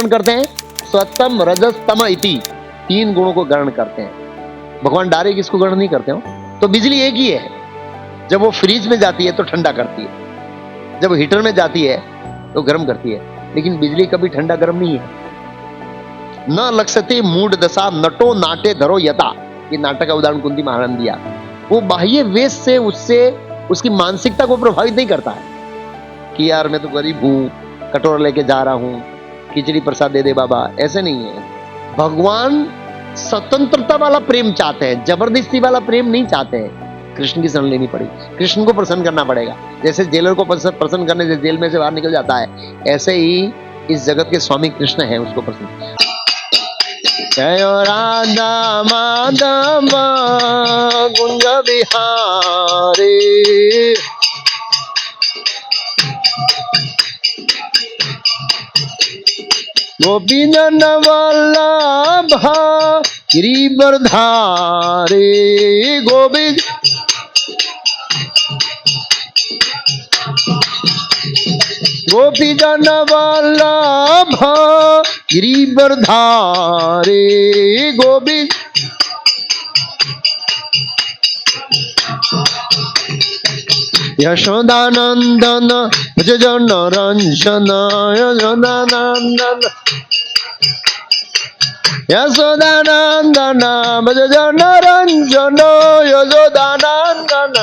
ग्रहण करते हैं? सत्वम रजस तम इति, 3 गुणों को ग्रहण करते हैं। भगवान डायरेक्ट इसको ग्रहण नहीं करते हो। तो बिजली एक ही है, जब वो फ्रीज में जाती है तो ठंडा करती है, जब हीटर में जाती है तो गर्म करती है, लेकिन बिजली कभी ठंडा गर्म नहीं है। न लक्ष्यते मूढ़ दशा नटो नाटे धरो यथा, ये नाटक का उदाहरण कुंती महाराज ने दिया। वो बाह्य वेश से उससे उसकी मानसिकता को प्रभावित नहीं करता है कि यार मैं तो गरीब हूं, कटोरा लेके जा रहा हूं, खिचड़ी प्रसाद दे दे बाबा, ऐसे नहीं है। भगवान स्वतंत्रता वाला प्रेम चाहते हैं, जबरदस्ती वाला प्रेम नहीं चाहते हैं। कृष्ण की शरण लेनी पड़ेगी, कृष्ण को प्रसन्न करना पड़ेगा। जैसे जेलर को प्रसन्न करने से जेल में से बाहर निकल जाता है, ऐसे ही इस जगत के स्वामी कृष्ण है, उसको प्रसन्न। जय राधा माधव कुंज बिहारी, गोपीजन वल्लभ गिरिवरधारी, गोविंद गोपीजन वल्लभ गिरिवरधारी, गोविंद यशोदानंदन भज जन रंजन, यशोदानंदन यशोदानंदन भज जन रंजन, यशोदानंदन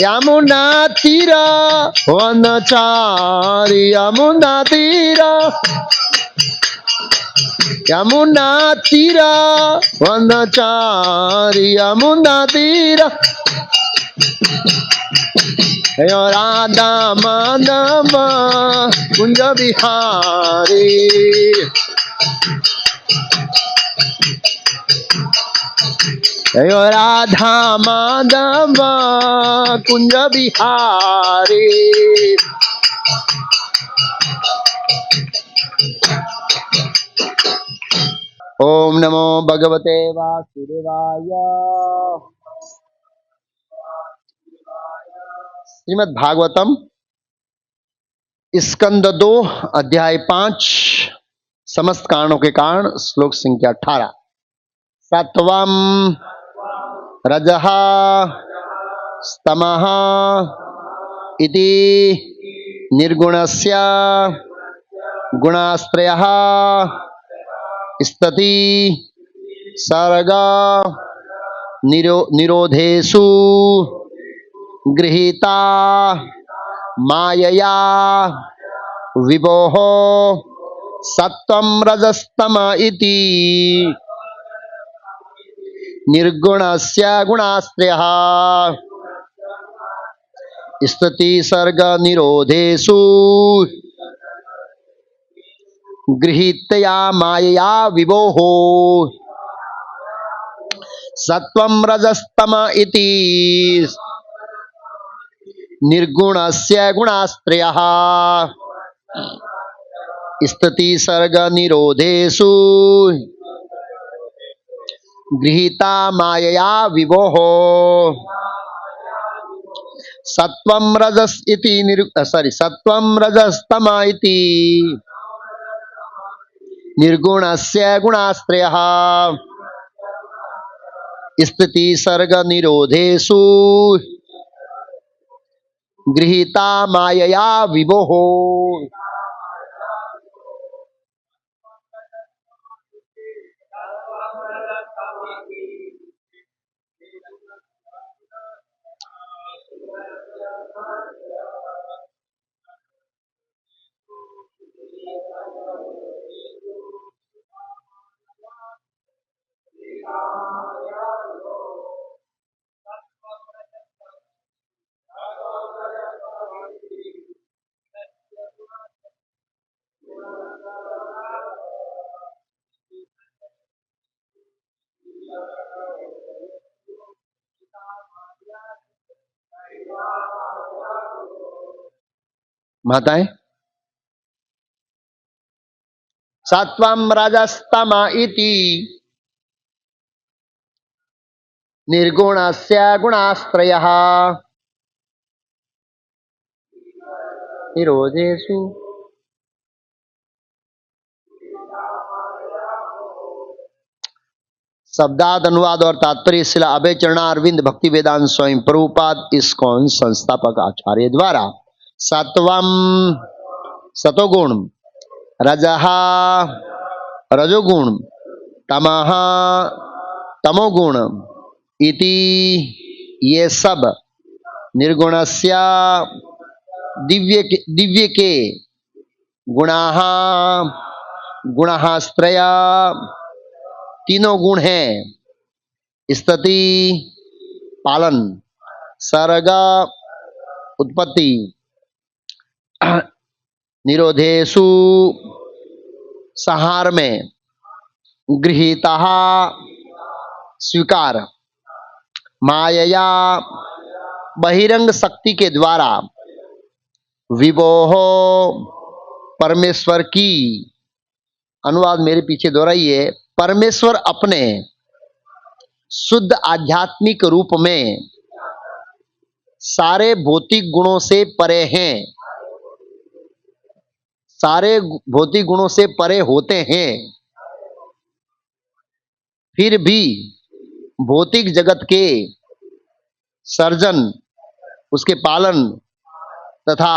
यमुना तीरा वनचारी, यमुना तीरा यमुना तीरा वनचारी, यमुना तीरा राधा माधव कुंज बिहारी, राधा माधव कुंज बिहारी। ओम नमो भगवते वासुदेवाय। श्रीमद् भागवतम स्कंद 2 अध्याय 5 समस्त कारणों के कारण, श्लोक संख्या 18। सत्वम रजः स्तमः इति निर्गुणस्य गुणाश्रयः स्थिति सर्ग निरोधेषु गृहीता मायया विभोः सत्वं रजस्तम इति निर्गुणस्य गुणाश्रयः स्थिति सर्ग निरोधेषु गृहीतया मायया विभोः सत्वं रजस्तम इति निर्गुणस्य गुणाश्रयः स्थिति सर्ग निरोधेषु गृहीता मायया विभोः सत्वं रजस इति सत्वं रजस्तम इति निर्गुणस्य गुणाश्रयः स्थिति सर्ग निरोधेषु गृहीता मायया विभोः। माताएं, सत्वं रजस्तम इति निर्गुणस्य गुणाश्रयः निरोधेषु शब्दार्थ अनुवाद और तात्पर्य शिला अभय चरणा अरविंद भक्ति वेदांत स्वयं प्रभुपाद इस्कॉन संस्थापक आचार्य द्वारा सत्वम सतोगुण, रजहा रजोगुण, तमः तमोगुण इति ये सब निर्गुणस्य दिव्य के गुणाः गुणास्त्रय तीनों गुण हैं। स्थिति पालन, सर्ग उत्पत्ति, निरोधेषु संहार में, गृहीता स्वीकार, मायया बहिरंग शक्ति के द्वारा, विभोः परमेश्वर की, अनुवाद मेरे पीछे दोहराइए, परमेश्वर अपने शुद्ध आध्यात्मिक रूप में सारे भौतिक गुणों से परे हैं, सारे भौतिक गुणों से परे होते हैं, फिर भी भौतिक जगत के सर्जन, उसके पालन तथा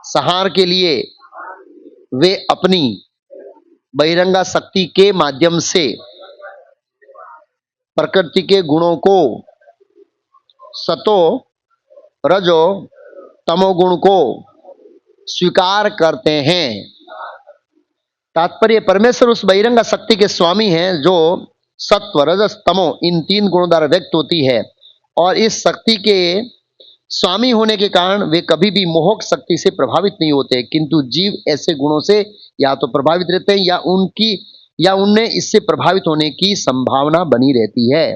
संहार के लिए वे अपनी बहिरंगा शक्ति के माध्यम से प्रकृति के गुणों को, सतो रजो तमोगुण को स्वीकार करते हैं। तात्पर्य, परमेश्वर उस बहिरंगा शक्ति के स्वामी हैं जो सत्व रजस तमो इन तीन गुणों द्वारा व्यक्त होती है, और इस शक्ति के स्वामी होने के कारण वे कभी भी मोहक शक्ति से प्रभावित नहीं होते, किंतु जीव ऐसे गुणों से या तो प्रभावित रहते हैं या उनमें इससे प्रभावित होने की संभावना बनी रहती है।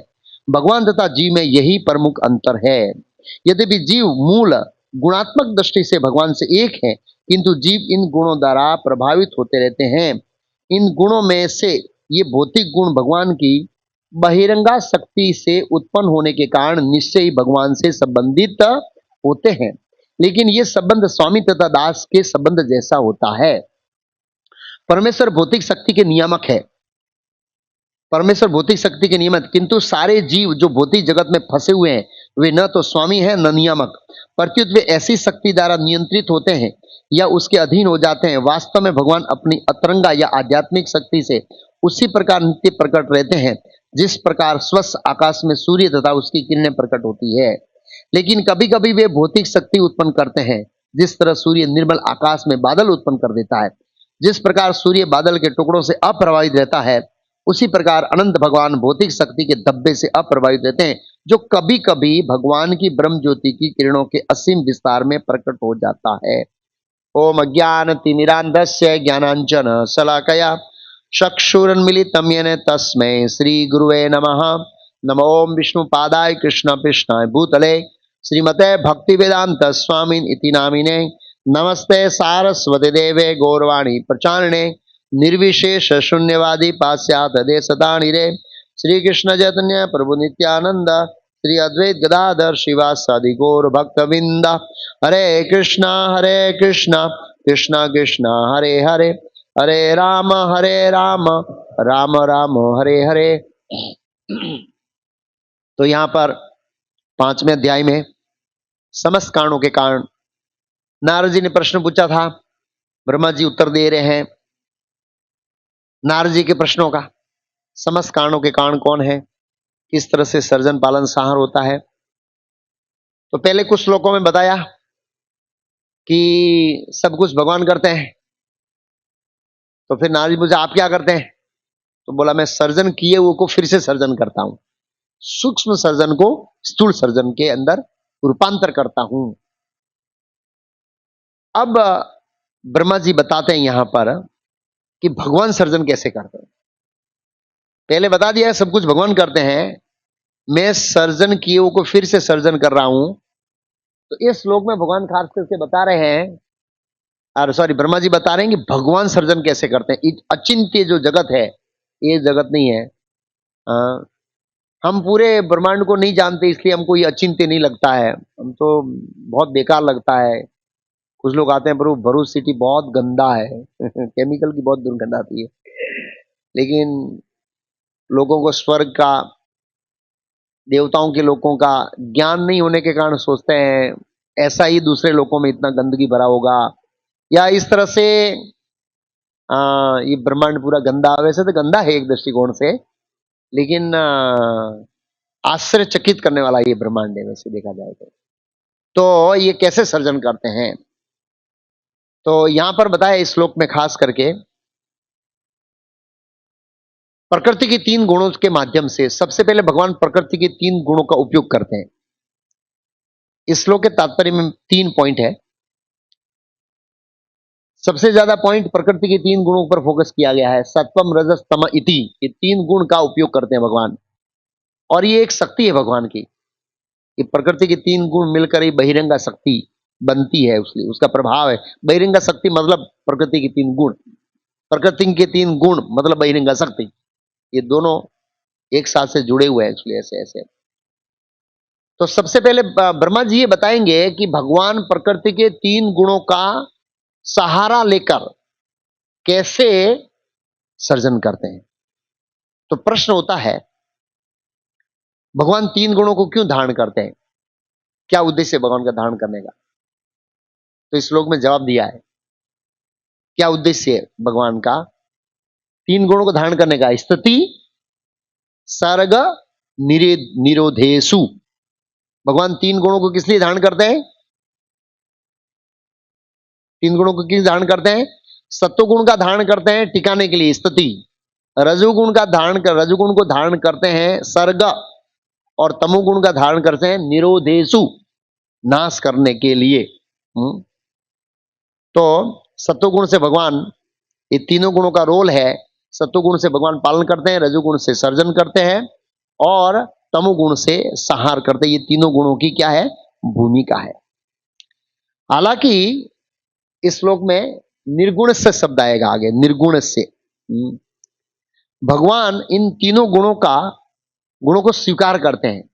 भगवान तथा जीव में यही प्रमुख अंतर है। यद्यपि जीव मूल गुणात्मक दृष्टि से भगवान से एक है, किंतु जीव इन गुणों द्वारा प्रभावित होते रहते हैं। इन गुणों में से ये भौतिक गुण भगवान की बहिरंगा शक्ति से उत्पन्न होने के कारण निश्चय ही भगवान से संबंधित होते हैं, लेकिन ये संबंध स्वामी तथा दास के संबंध जैसा होता है। परमेश्वर भौतिक शक्ति के नियामक है, परमेश्वर भौतिक शक्ति के नियामक, किंतु सारे जीव जो भौतिक जगत में फंसे हुए हैं वे न तो स्वामी है न नियामक, प्रत्युत वे ऐसी शक्ति द्वारा नियंत्रित होते हैं या उसके अधीन हो जाते हैं। वास्तव में भगवान अपनी अतरंगा या आध्यात्मिक शक्ति से उसी प्रकार नित्य प्रकट रहते हैं जिस प्रकार स्वच्छ आकाश में सूर्य तथा उसकी किरणें प्रकट होती है, लेकिन कभी कभी वे भौतिक शक्ति उत्पन्न करते हैं। जिस तरह सूर्य निर्मल आकाश में बादल उत्पन्न कर देता है, जिस प्रकार सूर्य बादल के टुकड़ों से अप्रभावित रहता है, उसी प्रकार अनंत भगवान भौतिक शक्ति के धब्बे से अप्रभावित रहते हैं, जो कभी कभी भगवान की ब्रह्म ज्योति की किरणों के असीम विस्तार में प्रकट हो जाता है। ओम अज्ञानतिमिरान्धस्य ज्ञानांजन शलाकया चक्षुरुन्मीलितं येन तस्मै श्री गुरुवे नमः। नमो ओम विष्णुपादाय कृष्ण कृष्णाय भूतले श्रीमते भक्तिवेदांत स्वामिन इति नामिने। नमस्ते सारस्वती देवे गौरवाणी प्रचारिणे निर्विशेष शून्यवादी पाश्चात्य देशतानिरे। श्री कृष्ण चैतन्य प्रभु नित्यानंद श्री अद्वैत गदाधर शिवासादि गौर भक्तविंद। हरे कृष्णा कृष्ण कृष्ण हरे हरे, हरे राम राम राम हरे हरे। तो यहाँ पर 5वें अध्याय में समस्त कारणों के कारण नारद जी ने प्रश्न पूछा था, ब्रह्मा जी उत्तर दे रहे हैं नारद जी के प्रश्नों का। समस्त कारणों के कारण कौन है, किस तरह से सर्जन पालन संहार होता है। तो पहले कुछ श्लोकों में बताया कि सब कुछ भगवान करते हैं। तो फिर नारद जी पूछा आप क्या करते हैं, तो बोला मैं सर्जन किए हुए को फिर से सर्जन करता हूं, सूक्ष्म सर्जन को स्थूल सर्जन के अंदर रूपांतर करता हूं। अब ब्रह्मा जी बताते हैं यहां पर कि भगवान सर्जन कैसे करते हैं। पहले बता दिया सब कुछ भगवान करते हैं, मैं सर्जन किए हुए को फिर से सर्जन कर रहा हूं। तो इस श्लोक में भगवान खास करके बता रहे हैं, और सॉरी ब्रह्मा जी बता रहे हैं कि भगवान सर्जन कैसे करते हैं। अचिंत्य जो जगत है ये जगत नहीं है। हम पूरे ब्रह्मांड को नहीं जानते, इसलिए हमको ये अचिंत्य नहीं लगता है, हम तो बहुत बेकार लगता है। कुछ लोग आते हैं प्रभु भरूच सिटी बहुत गंदा है केमिकल की बहुत दुर्गंध आती है। लेकिन लोगों को स्वर्ग का, देवताओं के लोगों का ज्ञान नहीं होने के कारण सोचते हैं ऐसा ही दूसरे लोगों में इतना गंदगी भरा होगा, या इस तरह से ये ब्रह्मांड पूरा गंदा, वैसे तो गंदा है एक दृष्टिकोण से, लेकिन आश्चर्यचकित करने वाला ये ब्रह्मांड है वैसे देखा जाए तो ये कैसे सर्जन करते हैं, तो यहां पर बताया इस श्लोक में खास करके प्रकृति के 3 गुणों के माध्यम से। सबसे पहले भगवान प्रकृति के 3 गुणों का उपयोग करते हैं। इस श्लोक के तात्पर्य में 3 पॉइंट है। सबसे ज्यादा पॉइंट प्रकृति के 3 गुणों पर फोकस किया गया है, सत्वम रजस तम इति। ये 3 गुण का उपयोग करते हैं भगवान, और ये एक शक्ति है भगवान की। ये प्रकृति के 3 गुण मिलकर ही बहिरंगा शक्ति बनती है, उसका प्रभाव है। बहिरंगा शक्ति मतलब प्रकृति के 3 गुण, प्रकृति के 3 गुण मतलब बहिरंगा शक्ति, ये दोनों एक साथ से जुड़े हुए हैं, इसलिए ऐसे ऐसे। तो सबसे पहले ब्रह्मा जी ये बताएंगे कि भगवान प्रकृति के 3 गुणों का सहारा लेकर कैसे सर्जन करते हैं। तो प्रश्न होता है भगवान 3 गुणों को क्यों धारण करते हैं, क्या उद्देश्य है भगवान का धारण करने का। तो इस श्लोक में जवाब दिया है क्या उद्देश्य है भगवान का 3 गुणों को धारण करने का। स्थिति सर्ग निरोधेशु। भगवान 3 गुणों को किस लिए धारण करते हैं, 3 गुणों को किस धारण करते हैं। सत्वगुण का धारण करते हैं टिकाने के लिए स्थिति, रजोगुण को धारण करते हैं सर्ग, और तमोगुण का धारण करते हैं निरोधेशु, नाश करने के लिए। तो सत्वगुण से भगवान, ये तीनों गुणों का रोल है। सत्वगुण से भगवान पालन करते हैं, रजोगुण से सर्जन करते हैं, और तमोगुण से संहार करते हैं। ये तीनों गुणों की क्या है, भूमिका है। हालांकि इस श्लोक में निर्गुण से शब्द आएगा आगे, निर्गुण से। भगवान इन तीनों गुणों को स्वीकार करते हैं,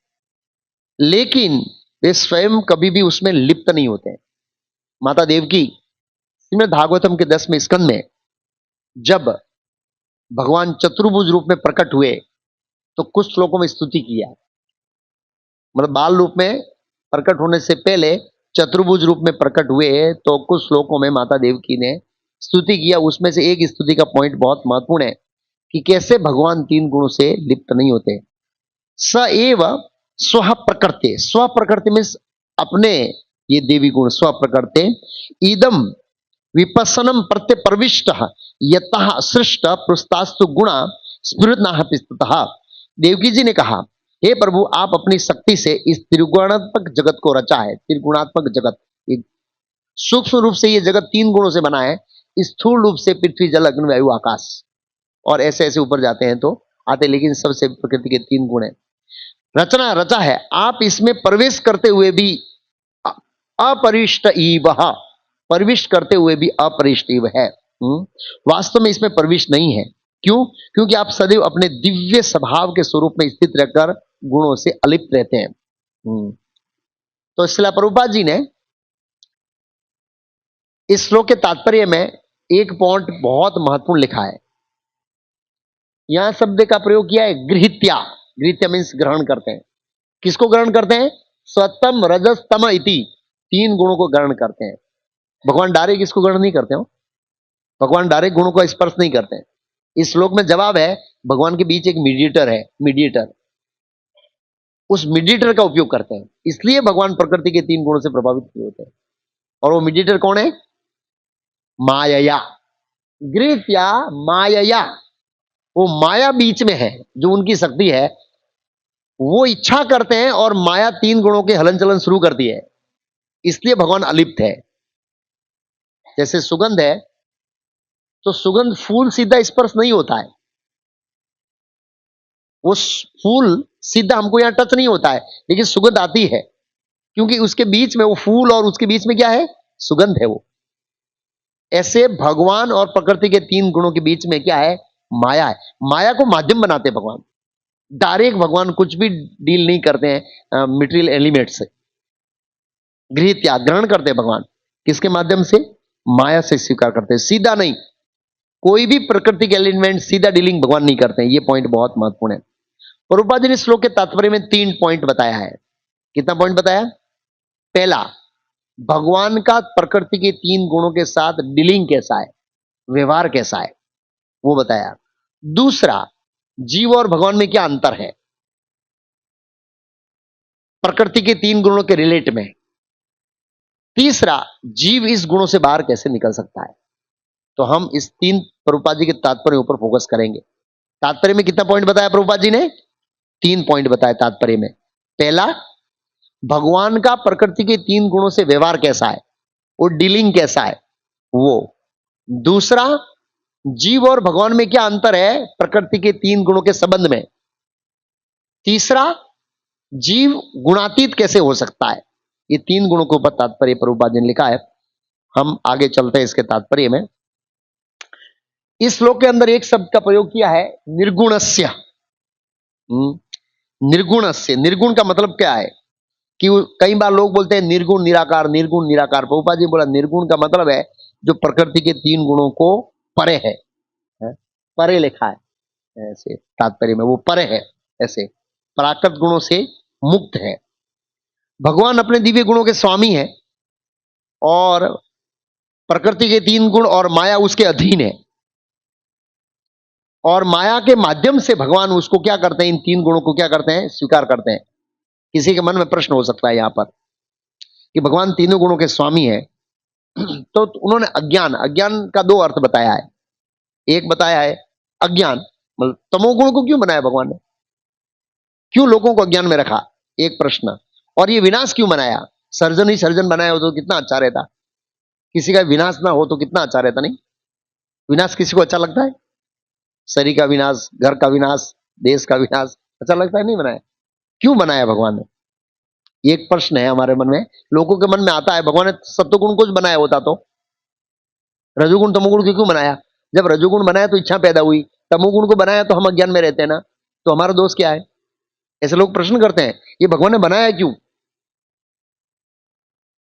लेकिन वे स्वयं कभी भी उसमें लिप्त नहीं होते हैं। माता देवकी श्रीमद् भागवतम के 10वें स्कंद में जब भगवान चतुर्भुज रूप में प्रकट हुए तो कुछ श्लोकों में स्तुति किया, मतलब बाल रूप में प्रकट होने से पहले चतुर्भुज रूप में प्रकट हुए तो कुछ श्लोकों में माता देवकी ने स्तुति किया। उसमें से एक स्तुति का पॉइंट बहुत महत्वपूर्ण है कि कैसे भगवान 3 गुणों से लिप्त नहीं होते। स एव स्व प्रकृति, स्व प्रकृति में अपने, ये देवी गुण स्व प्रकृति, इदम विपसनम प्रत्य प्रविष्ट यतः सृष्ट पृष्ठास्तु गुणा स्फुरनाः। देवकी जी ने कहा, हे प्रभु आप अपनी शक्ति से इस त्रिगुणात्मक जगत को रचा है। त्रिगुणात्मक जगत, सूक्ष्म रूप से ये जगत 3 गुणों से बना है, स्थूल रूप से पृथ्वी जल अग्नि वायु आकाश, और ऐसे ऐसे ऊपर जाते हैं तो आते, लेकिन सबसे प्रकृति के 3 गुण है। रचना रचा है, आप इसमें प्रवेश करते हुए भी अपरिष्ट इव, प्रविष्ट करते हुए भी अपरिष्ट इव है। वास्तव में इसमें प्रविष्ट नहीं है। क्यों? क्योंकि आप सदैव अपने दिव्य स्वभाव के स्वरूप में स्थित रहकर गुणों से अलिप्त रहते हैं। तो श्रील प्रभुपाद जी ने इस श्लोक के तात्पर्य में एक पॉइंट बहुत महत्वपूर्ण लिखा है। यहां शब्द का प्रयोग किया है गृहीत्या। गृहीत्या मीन्स ग्रहण करते हैं। किसको ग्रहण करते हैं? सत्वम रजस तम इति, 3 गुणों को ग्रहण करते हैं। भगवान डायरेक्ट इसको ग्रहण नहीं करते हो, भगवान डायरेक्ट गुणों को स्पर्श नहीं करते हैं। इस श्लोक में जवाब है भगवान के बीच एक मीडिएटर है, मीडिएटर, उस मीडिएटर का उपयोग करते हैं। इसलिए भगवान प्रकृति के 3 गुणों से प्रभावित होते हैं। और वो मीडिएटर कौन है? माया, गृहीत्या माया, वो माया बीच में है, जो उनकी शक्ति है। वो इच्छा करते हैं और माया 3 गुणों के हलन चलन शुरू करती है, इसलिए भगवान अलिप्त है। जैसे सुगंध है तो सुगंध फूल सीधा स्पर्श नहीं होता है, वो फूल सीधा हमको यहां टच नहीं होता है, लेकिन सुगंध आती है क्योंकि उसके बीच में वो फूल और उसके बीच में क्या है? सुगंध है वो। ऐसे भगवान और प्रकृति के 3 गुणों के बीच में क्या है? माया है। माया को माध्यम बनाते हैं भगवान। डायरेक्ट भगवान कुछ भी डील नहीं करते हैं मटेरियल एलिमेंट से। गृहीत्या, ग्रहण करते हैं भगवान। किसके माध्यम से? माया से स्वीकार करते हैं, सीधा नहीं। कोई भी प्रकृति के एलिमेंट सीधा डीलिंग भगवान नहीं करते हैं। ये पॉइंट बहुत महत्वपूर्ण है। प्रभुपाद जी ने श्लोक के तात्पर्य में 3 पॉइंट बताया है। कितना पॉइंट बताया? पहला, भगवान का प्रकृति के 3 गुणों के साथ डीलिंग कैसा है, व्यवहार कैसा है, वो बताया। दूसरा, जीव और भगवान में क्या अंतर है प्रकृति के 3 गुणों के रिलेट में। तीसरा, जीव इस गुणों से बाहर कैसे निकल सकता है। तो हम इस 3 प्रभुपाद जी के तात्पर्य ऊपर फोकस करेंगे। तात्पर्य में कितना पॉइंट बताया प्रभुपाद जी ने? 3 पॉइंट बताया तात्पर्य में। पहला, भगवान का प्रकृति के 3 गुणों से व्यवहार कैसा है, वो डीलिंग कैसा है वो। दूसरा, जीव और भगवान में क्या अंतर है प्रकृति के 3 गुणों के संबंध में। तीसरा, जीव गुणातीत कैसे हो सकता है। ये 3 गुणों के ऊपर तात्पर्य प्रभुपाद जी ने लिखा है। हम आगे चलते हैं इसके तात्पर्य में। इस श्लोक के अंदर एक शब्द का प्रयोग किया है, निर्गुणस्य। निर्गुणस्य, निर्गुण का मतलब क्या है कि कई बार लोग बोलते हैं निर्गुण निराकार, निर्गुण निराकार। प्रभुपाद जी बोला निर्गुण का मतलब है जो प्रकृति के 3 गुणों को परे है, परे लिखा है ऐसे तात्पर्य में, वो परे है, ऐसे प्राकृत गुणों से मुक्त है। भगवान अपने दिव्य गुणों के स्वामी है और प्रकृति के 3 गुण और माया उसके अधीन है, और माया के माध्यम से भगवान उसको क्या करते हैं, इन 3 गुणों को क्या करते हैं, स्वीकार करते हैं। किसी के मन में प्रश्न हो सकता है यहां पर कि भगवान तीनों गुणों के स्वामी है, तो उन्होंने अज्ञान, अज्ञान का 2 अर्थ बताया है। एक बताया है अज्ञान, मतलब तमोगुण को क्यों बनाया भगवान ने, क्यों लोगों को अज्ञान में रखा, एक प्रश्न। और ये विनाश क्यों बनाया, सर्जन ही सर्जन बनाया हो तो कितना अच्छा रहता, किसी का विनाश ना हो तो कितना अच्छा रहता। नहीं, विनाश किसी को अच्छा लगता है? शरीर का विनाश, घर का विनाश, देश का विनाश अच्छा लगता है? नहीं बनाया। क्यों बनाया भगवान ने, ये एक प्रश्न है हमारे मन में, लोगों के मन में आता है। भगवान ने सत्वगुण को बनाया होता तो रजोगुण तमोगुण क्यों बनाया? जब रजोगुण बनाया तो इच्छा पैदा हुई, तमोगुण को बनाया तो हम अज्ञान में रहते हैं ना, तो हमारा दोष क्या है? ऐसे लोग प्रश्न करते हैं, ये भगवान ने बनाया क्यों,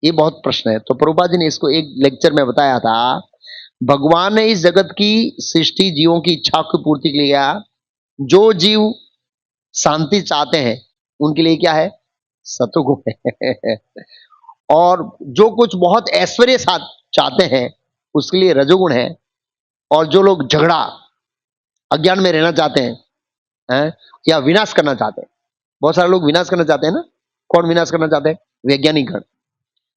ये बहुत प्रश्न है। तो प्रभुपाद जी ने इसको एक लेक्चर में बताया था, भगवान ने इस जगत की सृष्टि जीवों की इच्छा की पूर्ति के लिए किया। जो जीव शांति चाहते हैं उनके लिए क्या है, सतोगुण है। और जो कुछ बहुत ऐश्वर्य साथ चाहते हैं उसके लिए रजोगुण है। और जो लोग झगड़ा, अज्ञान में रहना चाहते हैं, या विनाश करना चाहते हैं, बहुत सारे लोग विनाश करना चाहते हैं ना। कौन विनाश करना चाहते हैं? वैज्ञानिक गण।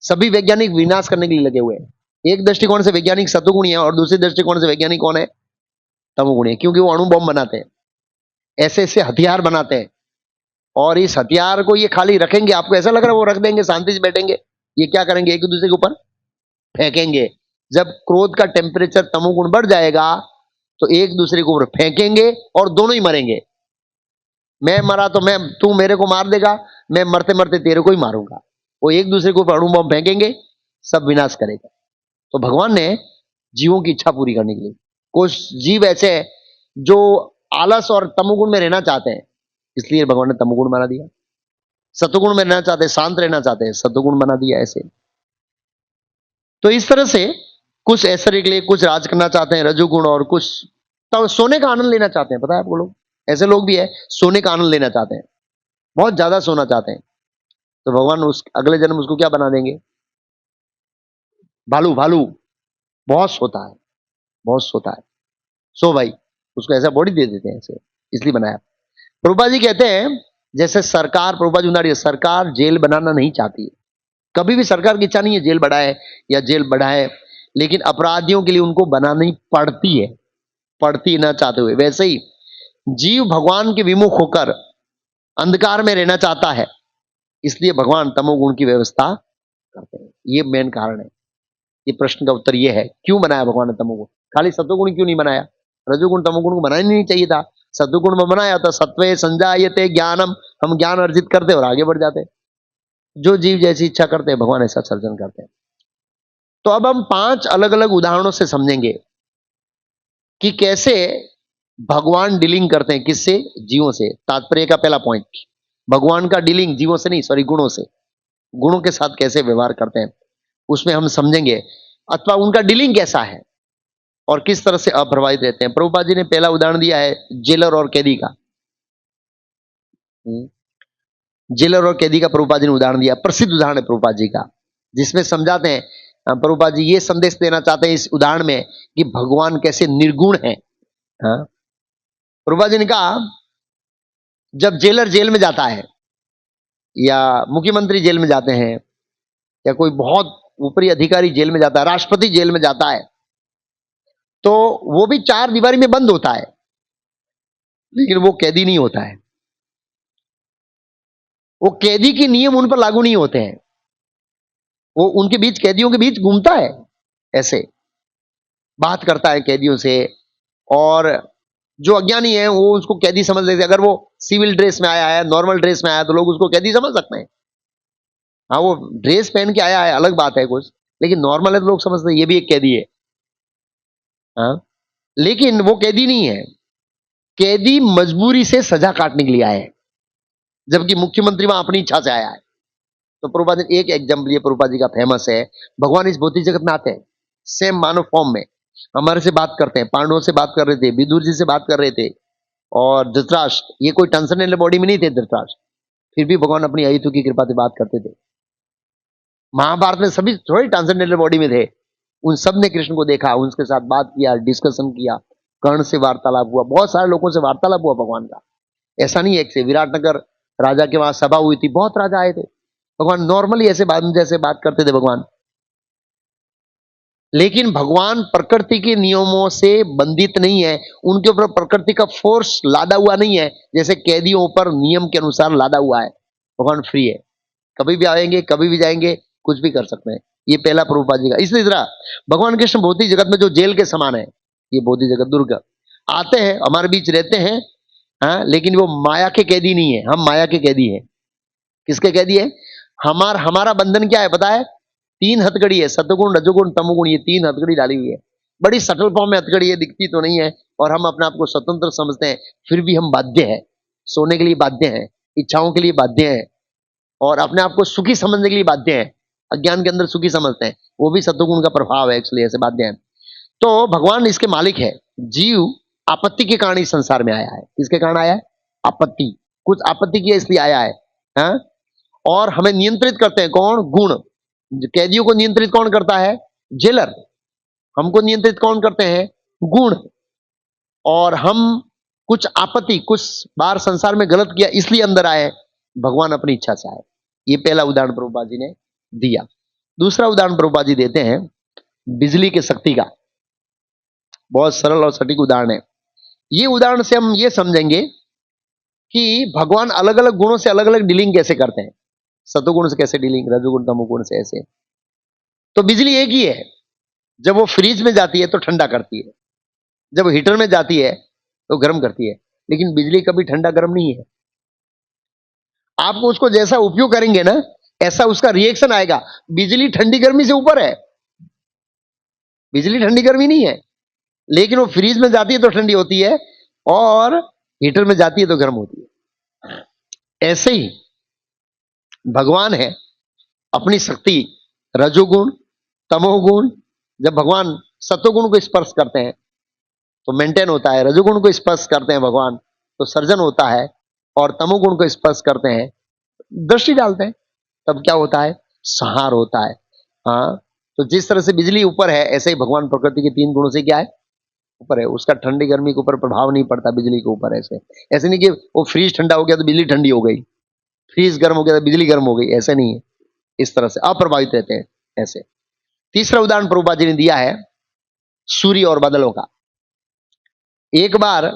सभी वैज्ञानिक विनाश करने के लिए लगे हुए हैं। एक दृष्टिकोण से वैज्ञानिक सतोगुणी है और दूसरे दृष्टिकोण से वैज्ञानिक कौन है, तमोगुणी है, क्योंकि वो अणु बम बनाते हैं, ऐसे ऐसे हथियार बनाते हैं। और इस हथियार को ये खाली रखेंगे, आपको ऐसा लग रहा है वो रख देंगे, शांति से बैठेंगे, ये क्या करेंगे, एक दूसरे के ऊपर फेंकेंगे। जब क्रोध का टेम्परेचर तमोगुण बढ़ जाएगा तो एक दूसरे के ऊपर फेंकेंगे और दोनों ही मरेंगे। मैं मरा तो मैं, तू मेरे को मार देगा, मैं मरते मरते तेरे को ही मारूंगा। वो एक दूसरे के ऊपर अणु बम फेंकेंगे, सब विनाश करेगा। तो भगवान ने जीवों की इच्छा पूरी करने के लिए, कुछ जीव ऐसे हैं जो आलस और तमोगुण में रहना चाहते हैं, इसलिए भगवान ने तमोगुण बना दिया। सतोगुण में रहना चाहते हैं, शांत रहना चाहते हैं, सतोगुण बना दिया ऐसे। तो इस तरह से कुछ ऐश्वर्य के लिए, कुछ राज करना चाहते हैं रजोगुण, और कुछ तो सोने का आनंद लेना चाहते हैं। पता है आपको, लोग ऐसे लोग भी है, सोने का आनंद लेना चाहते हैं, बहुत ज्यादा सोना चाहते हैं। तो भगवान उस अगले जन्म उसको क्या बना देंगे, भालू। भालू बहुत सोता है, बहुत सोता है, सो भाई, उसको ऐसा बॉडी दे देते हैं ऐसे, इसलिए बनाया। प्रभुपाद जी कहते हैं जैसे सरकार, प्रभुपाद जी, सरकार जेल बनाना नहीं चाहती है, कभी भी सरकार की इच्छा नहीं है जेल बढ़ाए या जेल बढ़ाए, लेकिन अपराधियों के लिए उनको बनानी पड़ती है, पड़ती ना चाहते हुए। वैसे ही जीव भगवान के विमुख होकर अंधकार में रहना चाहता है, इसलिए भगवान तमोगुण की व्यवस्था करते हैं। ये मेन कारण है। ये प्रश्न का उत्तर ये है, क्यों बनाया भगवान ने तमोगुण, खाली सतोगुण क्यों नहीं बनाया? रजोगुण तमोगुण को बनाना नहीं चाहिए था, सतोगुण में बनाया तो सत्वे संजायते ज्ञानम, हम ज्ञान अर्जित करते और आगे बढ़ जाते। जो जीव जैसी इच्छा करते हैं भगवान ऐसा सर्जन करते हैं। तो अब हम 5 अलग अलग उदाहरणों से समझेंगे कि कैसे भगवान डीलिंग करते हैं, किससे, जीवों से। तात्पर्य का पहला पॉइंट, भगवान का डीलिंग जीवों से नहीं, सॉरी, गुणों से, गुणों के साथ कैसे व्यवहार करते हैं उसमें हम समझेंगे, अथवा उनका डीलिंग कैसा है। और किस तरह से अप्रभावित रहते हैं। प्रभुपाद जी ने पहला उदाहरण दिया है जेलर और कैदी का। जेलर और कैदी का प्रभुपाद जी ने उदाहरण दिया, प्रसिद्ध उदाहरण है प्रभुपाद जी का, जिसमें समझाते हैं प्रभुपाद जी ये संदेश देना चाहते हैं इस उदाहरण में कि भगवान कैसे निर्गुण है। हाँ? प्रभुपाद जी ने कहा जब जेलर जेल में जाता है या मुख्यमंत्री जेल में जाते हैं या कोई बहुत ऊपरी अधिकारी जेल में जाता है, राष्ट्रपति जेल में जाता है, तो वो भी चार दीवारी में बंद होता है, लेकिन वो कैदी नहीं होता है। वो कैदी के नियम उन पर लागू नहीं होते हैं। वो उनके बीच, कैदियों के बीच घूमता है, ऐसे बात करता है कैदियों से, और जो अज्ञानी है वो उसको कैदी समझ लेते हैं। अगर वो सिविल ड्रेस में आया है, नॉर्मल ड्रेस में आया, तो लोग उसको कैदी समझ सकते हैं। हाँ, वो ड्रेस पहन के आया है अलग बात है कुछ, लेकिन नॉर्मल है तो लोग समझते हैं ये भी एक कैदी है। हाँ, लेकिन वो कैदी नहीं है। कैदी मजबूरी से सजा काटने के लिए आया है, जबकि मुख्यमंत्री वहां अपनी इच्छा से आया है। तो प्रभुपाद जी एक एग्जाम्पल ये प्रभुपाद जी का फेमस है। भगवान इस भौतिक जगत में आते हैं सेम मानव फॉर्म में, हमारे से बात करते हैं, पांडवों से बात कर रहे थे, विदुर जी से बात कर रहे थे, और धृतराष्ट्र, ये कोई ट्रांसेंडेंटल बॉडी में नहीं थे धृतराष्ट्र, फिर भी भगवान अपनी अहितु की कृपा से बात करते थे। महाभारत में सभी थोड़ी ट्रांसेंडेंटल बॉडी में थे, उन सब ने कृष्ण को देखा, उनके साथ बात किया, डिस्कशन किया, कर्ण से वार्तालाप हुआ, बहुत सारे लोगों से वार्तालाप हुआ भगवान का। ऐसा नहीं है एक से, विराटनगर राजा के वहां सभा हुई थी, बहुत राजा आए थे, भगवान नॉर्मली ऐसे बात जैसे बात करते थे भगवान। लेकिन भगवान प्रकृति के नियमों से बंधित नहीं है, उनके ऊपर प्रकृति का फोर्स लादा हुआ नहीं है, जैसे कैदियों पर नियम के अनुसार लादा हुआ है। भगवान फ्री है, कभी भी आएंगे, कभी भी जाएंगे, कुछ भी कर सकते हैं। ये पहला प्रभुपाद जी का। इसलिए जरा भगवान कृष्ण भौतिक जगत में जो जेल के समान है, ये भौतिक जगत दुर्ग आते हैं, हमारे बीच रहते हैं, हाँ, लेकिन वो माया के कैदी नहीं है, हम माया के कैदी हैं। किसके कैदी है? हमारा बंधन क्या है पता है? तीन हथकड़ी है, सतगुण, रजोगुण, तमोगुण, ये तीन हथकड़ी डाली हुई है। बड़ी सटल फॉर्म में हथकड़ी है, दिखती तो नहीं है, और हम अपने आप को स्वतंत्र समझते हैं, फिर भी हम बाध्य हैं, सोने के लिए बाध्य हैं, इच्छाओं के लिए बाध्य हैं, और अपने आप को सुखी समझने के लिए बाध्य हैं। अज्ञान के अंदर सुखी समझते हैं, वो भी सतगुण का प्रभाव है, इसलिए ऐसे बाध्य हैं। तो भगवान इसके मालिक है। जीव आपत्ति के कारण इस संसार में आया है। किसके कारण आया है? आपत्ति, कुछ आपत्ति की इसलिए आया है, हाँ? और हमें नियंत्रित करते हैं कौन? गुण। कैदियों को नियंत्रित कौन करता है? जेलर। हमको नियंत्रित कौन करते हैं? गुण। और हम कुछ आपत्ति, कुछ बार संसार में गलत किया, इसलिए अंदर आए, भगवान अपनी इच्छा से आए। ये पहला उदाहरण प्रभुपाद जी ने दिया। दूसरा उदाहरण प्रभुपाद जी देते हैं बिजली के शक्ति का। बहुत सरल और सटीक उदाहरण है। ये उदाहरण से हम ये समझेंगे कि भगवान अलग अलग गुणों से अलग अलग डीलिंग कैसे करते हैं। सतोगुण से कैसे डीलिंग, रजोगुण तमोगुण से ऐसे। तो बिजली एक ही है, जब वो फ्रीज में जाती है तो ठंडा करती है, जब हीटर में जाती है तो गर्म करती है, लेकिन बिजली कभी ठंडा गर्म नहीं है। आप उसको जैसा उपयोग करेंगे ना, ऐसा उसका रिएक्शन आएगा। बिजली ठंडी गर्मी से ऊपर है, बिजली ठंडी गर्मी नहीं है, लेकिन वो फ्रीज में जाती है तो ठंडी होती है, और हीटर में जाती है तो गर्म होती है। ऐसे ही भगवान है, अपनी शक्ति, रजोगुण, तमोगुण, जब भगवान सत्वगुण को स्पर्श करते हैं तो मेंटेन होता है, रजोगुण को स्पर्श करते हैं भगवान तो सर्जन होता है, और तमोगुण को स्पर्श करते हैं, दृष्टि डालते हैं, तब क्या होता है? संहार होता है। हाँ, तो जिस तरह से बिजली ऊपर है, ऐसे ही भगवान प्रकृति के तीन गुणों से क्या है? ऊपर है। उसका ठंडी गर्मी के ऊपर प्रभाव नहीं पड़ता बिजली के ऊपर। ऐसे ऐसे नहीं कि वो फ्रीज ठंडा हो गया तो बिजली ठंडी हो गई, फ्रीज गर्म हो गया तो बिजली गर्म हो गई, ऐसे नहीं है। इस तरह से अप्रभावित रहते हैं ऐसे। तीसरा उदाहरण प्रभुपाद जी ने दिया है सूर्य और बादलों का। एक बार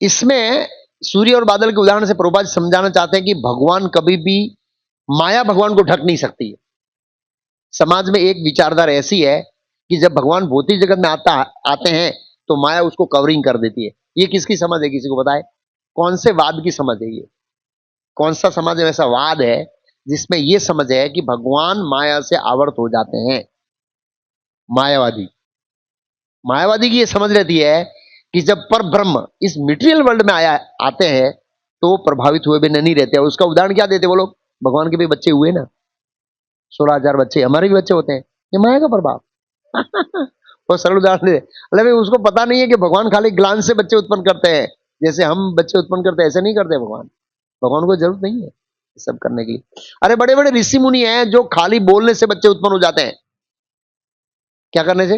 इसमें सूर्य और बादल के उदाहरण से प्रभुपाद जी समझाना चाहते हैं कि भगवान कभी भी, माया भगवान को ढक नहीं सकती है। समाज में एक विचारधारा ऐसी है कि जब भगवान भौतिक जगत में आते हैं तो माया उसको कवरिंग कर देती है। ये किसकी समझ है? किसी को बताए? कौन से वाद की समझ है ये? कौन सा समाज में ऐसा वाद है जिसमें यह समझ है कि भगवान माया से आवृत हो जाते हैं? मायावादी। मायावादी की यह समझ रहती है कि जब पर ब्रह्म इस मटेरियल वर्ल्ड में आते हैं तो प्रभावित हुए बिना नहीं रहते। उसका उदाहरण क्या देते वो लोग? भगवान के भी बच्चे हुए ना, 16,000 बच्चे, हमारे भी बच्चे होते हैं, ये माया का प्रभाव। वो सरल उदाहरण दे, अरे भाई उसको पता नहीं है कि भगवान खाली ग्लांस से बच्चे उत्पन्न करते हैं, जैसे हम बच्चे उत्पन्न करते हैं ऐसे नहीं करते भगवान। भगवान को जरूरत नहीं है ये सब करने की। अरे बड़े बड़े ऋषि मुनि हैं जो खाली बोलने से बच्चे उत्पन्न हो जाते हैं। क्या करने से?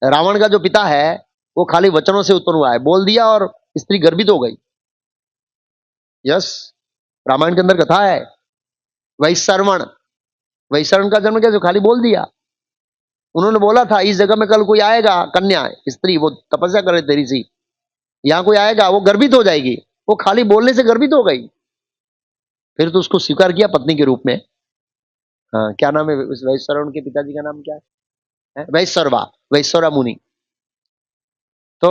रावण का जो पिता है वो खाली वचनों से उत्पन्न हुआ है, बोल दिया और स्त्री गर्भित हो गई। यस, रामायण के अंदर कथा है। वैश्रवण, वैश्रवण का जन्म कैसे? खाली बोल दिया। उन्होंने बोला था इस जगह में कल कोई आएगा, कन्या स्त्री, वो तपस्या कर रहे थे ऋषि, यहां कोई आएगा वो गर्भित हो जाएगी। वो खाली बोलने से गर्भित हो गई। फिर तो उसको स्वीकार किया पत्नी के रूप में। हाँ, क्या नाम है उस वैश्रवण के पिताजी का? नाम क्या है? वैश्रवा, वैश्रवा मुनि। तो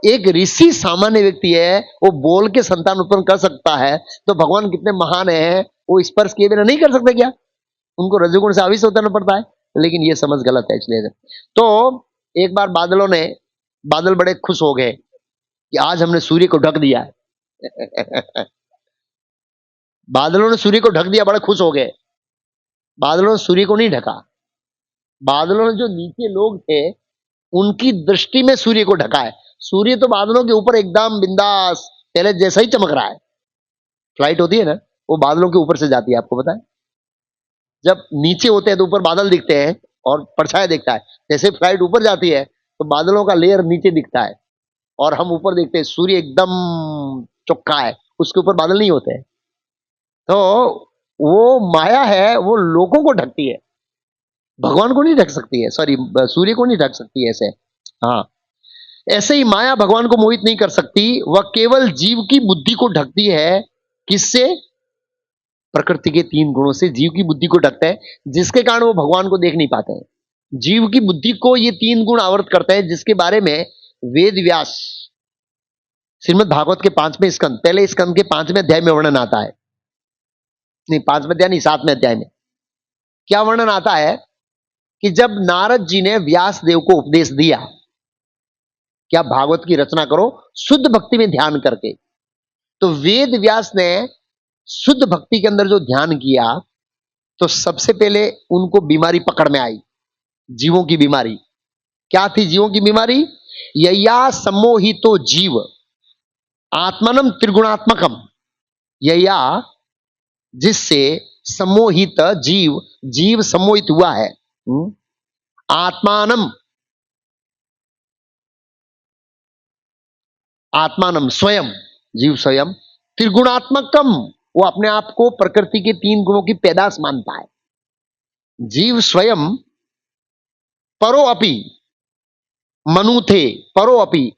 एक ऋषि सामान्य व्यक्ति है, वो बोल के संतान उत्पन्न कर सकता है, तो भगवान कितने महान है, वो स्पर्श किए बिना नहीं कर सकते क्या? उनको रजोगुण से आविष्ट होना पड़ता है, लेकिन ये समझ गलत है इसलिए। तो एक बार बादल बड़े खुश हो गए कि आज हमने सूर्य को ढक दिया है। बादलों ने सूर्य को ढक दिया, बड़े खुश हो गए। बादलों ने सूर्य को नहीं ढका, बादलों ने जो नीचे लोग थे उनकी दृष्टि में सूर्य को ढका है। सूर्य तो बादलों के ऊपर एकदम बिंदास पहले जैसा ही चमक रहा है। फ्लाइट होती है ना, वो बादलों के ऊपर से जाती है, आपको पता है। जब नीचे होते हैं तो ऊपर बादल दिखते हैं और परछाया दिखता है। जैसे फ्लाइट ऊपर जाती है तो बादलों का लेयर नीचे दिखता है और हम ऊपर देखते हैं सूर्य एकदम चौख्खा है, उसके ऊपर बादल नहीं होते हैं। तो वो माया है, वो लोगों को ढकती है, भगवान को नहीं ढक सकती है, सॉरी सूर्य को नहीं ढक सकती है ऐसे। हाँ, ऐसे ही माया भगवान को मोहित नहीं कर सकती, वह केवल जीव की बुद्धि को ढकती है। किससे? प्रकृति के 3 गुणों से जीव की बुद्धि को ढकता है, जिसके कारण वो भगवान को देख नहीं पाते हैं। जीव की बुद्धि को ये 3 गुण आवृत करते हैं, जिसके बारे में वेद व्यास श्रीमद् भागवत के 5वें स्कंद, पहले स्कंद के 5वें अध्याय में वर्णन आता है। नहीं, 5वें अध्याय नहीं, 7वें अध्याय में क्या वर्णन आता है कि जब नारद जी ने व्यास देव को उपदेश दिया कि आप भागवत की रचना करो शुद्ध भक्ति में ध्यान करके, तो वेद व्यास ने शुद्ध भक्ति के अंदर जो ध्यान किया तो सबसे पहले उनको बीमारी पकड़ में आई, जीवों की बीमारी। क्या थी जीवों की बीमारी? यया सम्मोहितो जीव आत्मनम त्रिगुणात्मकम, यया जिससे सम्मोहित जीव, जीव सम्मोहित हुआ है, आत्मानम, आत्मानम स्वयं, जीव स्वयं, त्रिगुणात्मकम, वो अपने आप को प्रकृति के 3 गुणों की पैदाश मानता है। जीव स्वयं परो अपि मनु थे, परो अपि,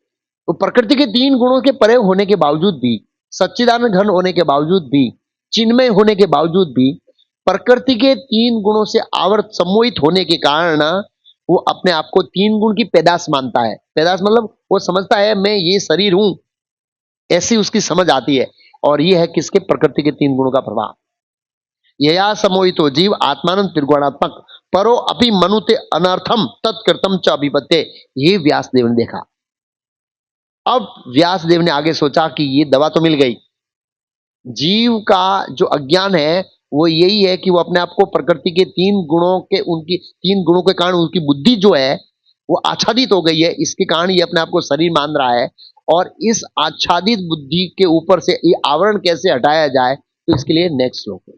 तो प्रकृति के 3 गुणों के परे होने के बावजूद भी, सच्चिदानंद घन होने के बावजूद भी, चिन्मय होने के बावजूद भी, प्रकृति के 3 गुणों से आवर्त सम्मोहित होने के कारण वो अपने आप को 3 गुण की पैदाश मानता है। पैदाश मतलब वो समझता है मैं ये शरीर हूं, ऐसी उसकी समझ आती है। और ये है किसके? प्रकृति के 3 गुणों का प्रभाव। यया सम्मोहितो जीव आत्मानंद त्रिगुणात्मक परो अपि मनुते अनर्थम तत्कृतम च अभिपत्ते, ये व्यासदेव ने देखा। अब व्यासदेव ने आगे सोचा कि ये दवा तो मिल गई। जीव का जो अज्ञान है वो यही है कि वो अपने आप को प्रकृति के 3 गुणों के, उनकी 3 गुणों के कारण उनकी बुद्धि जो है वो आच्छादित हो गई है। इसके कारण ये अपने आप को शरीर मान रहा है, और इस आच्छादित बुद्धि के ऊपर से ये आवरण कैसे हटाया जाए, तो इसके लिए नेक्स्ट श्लोक है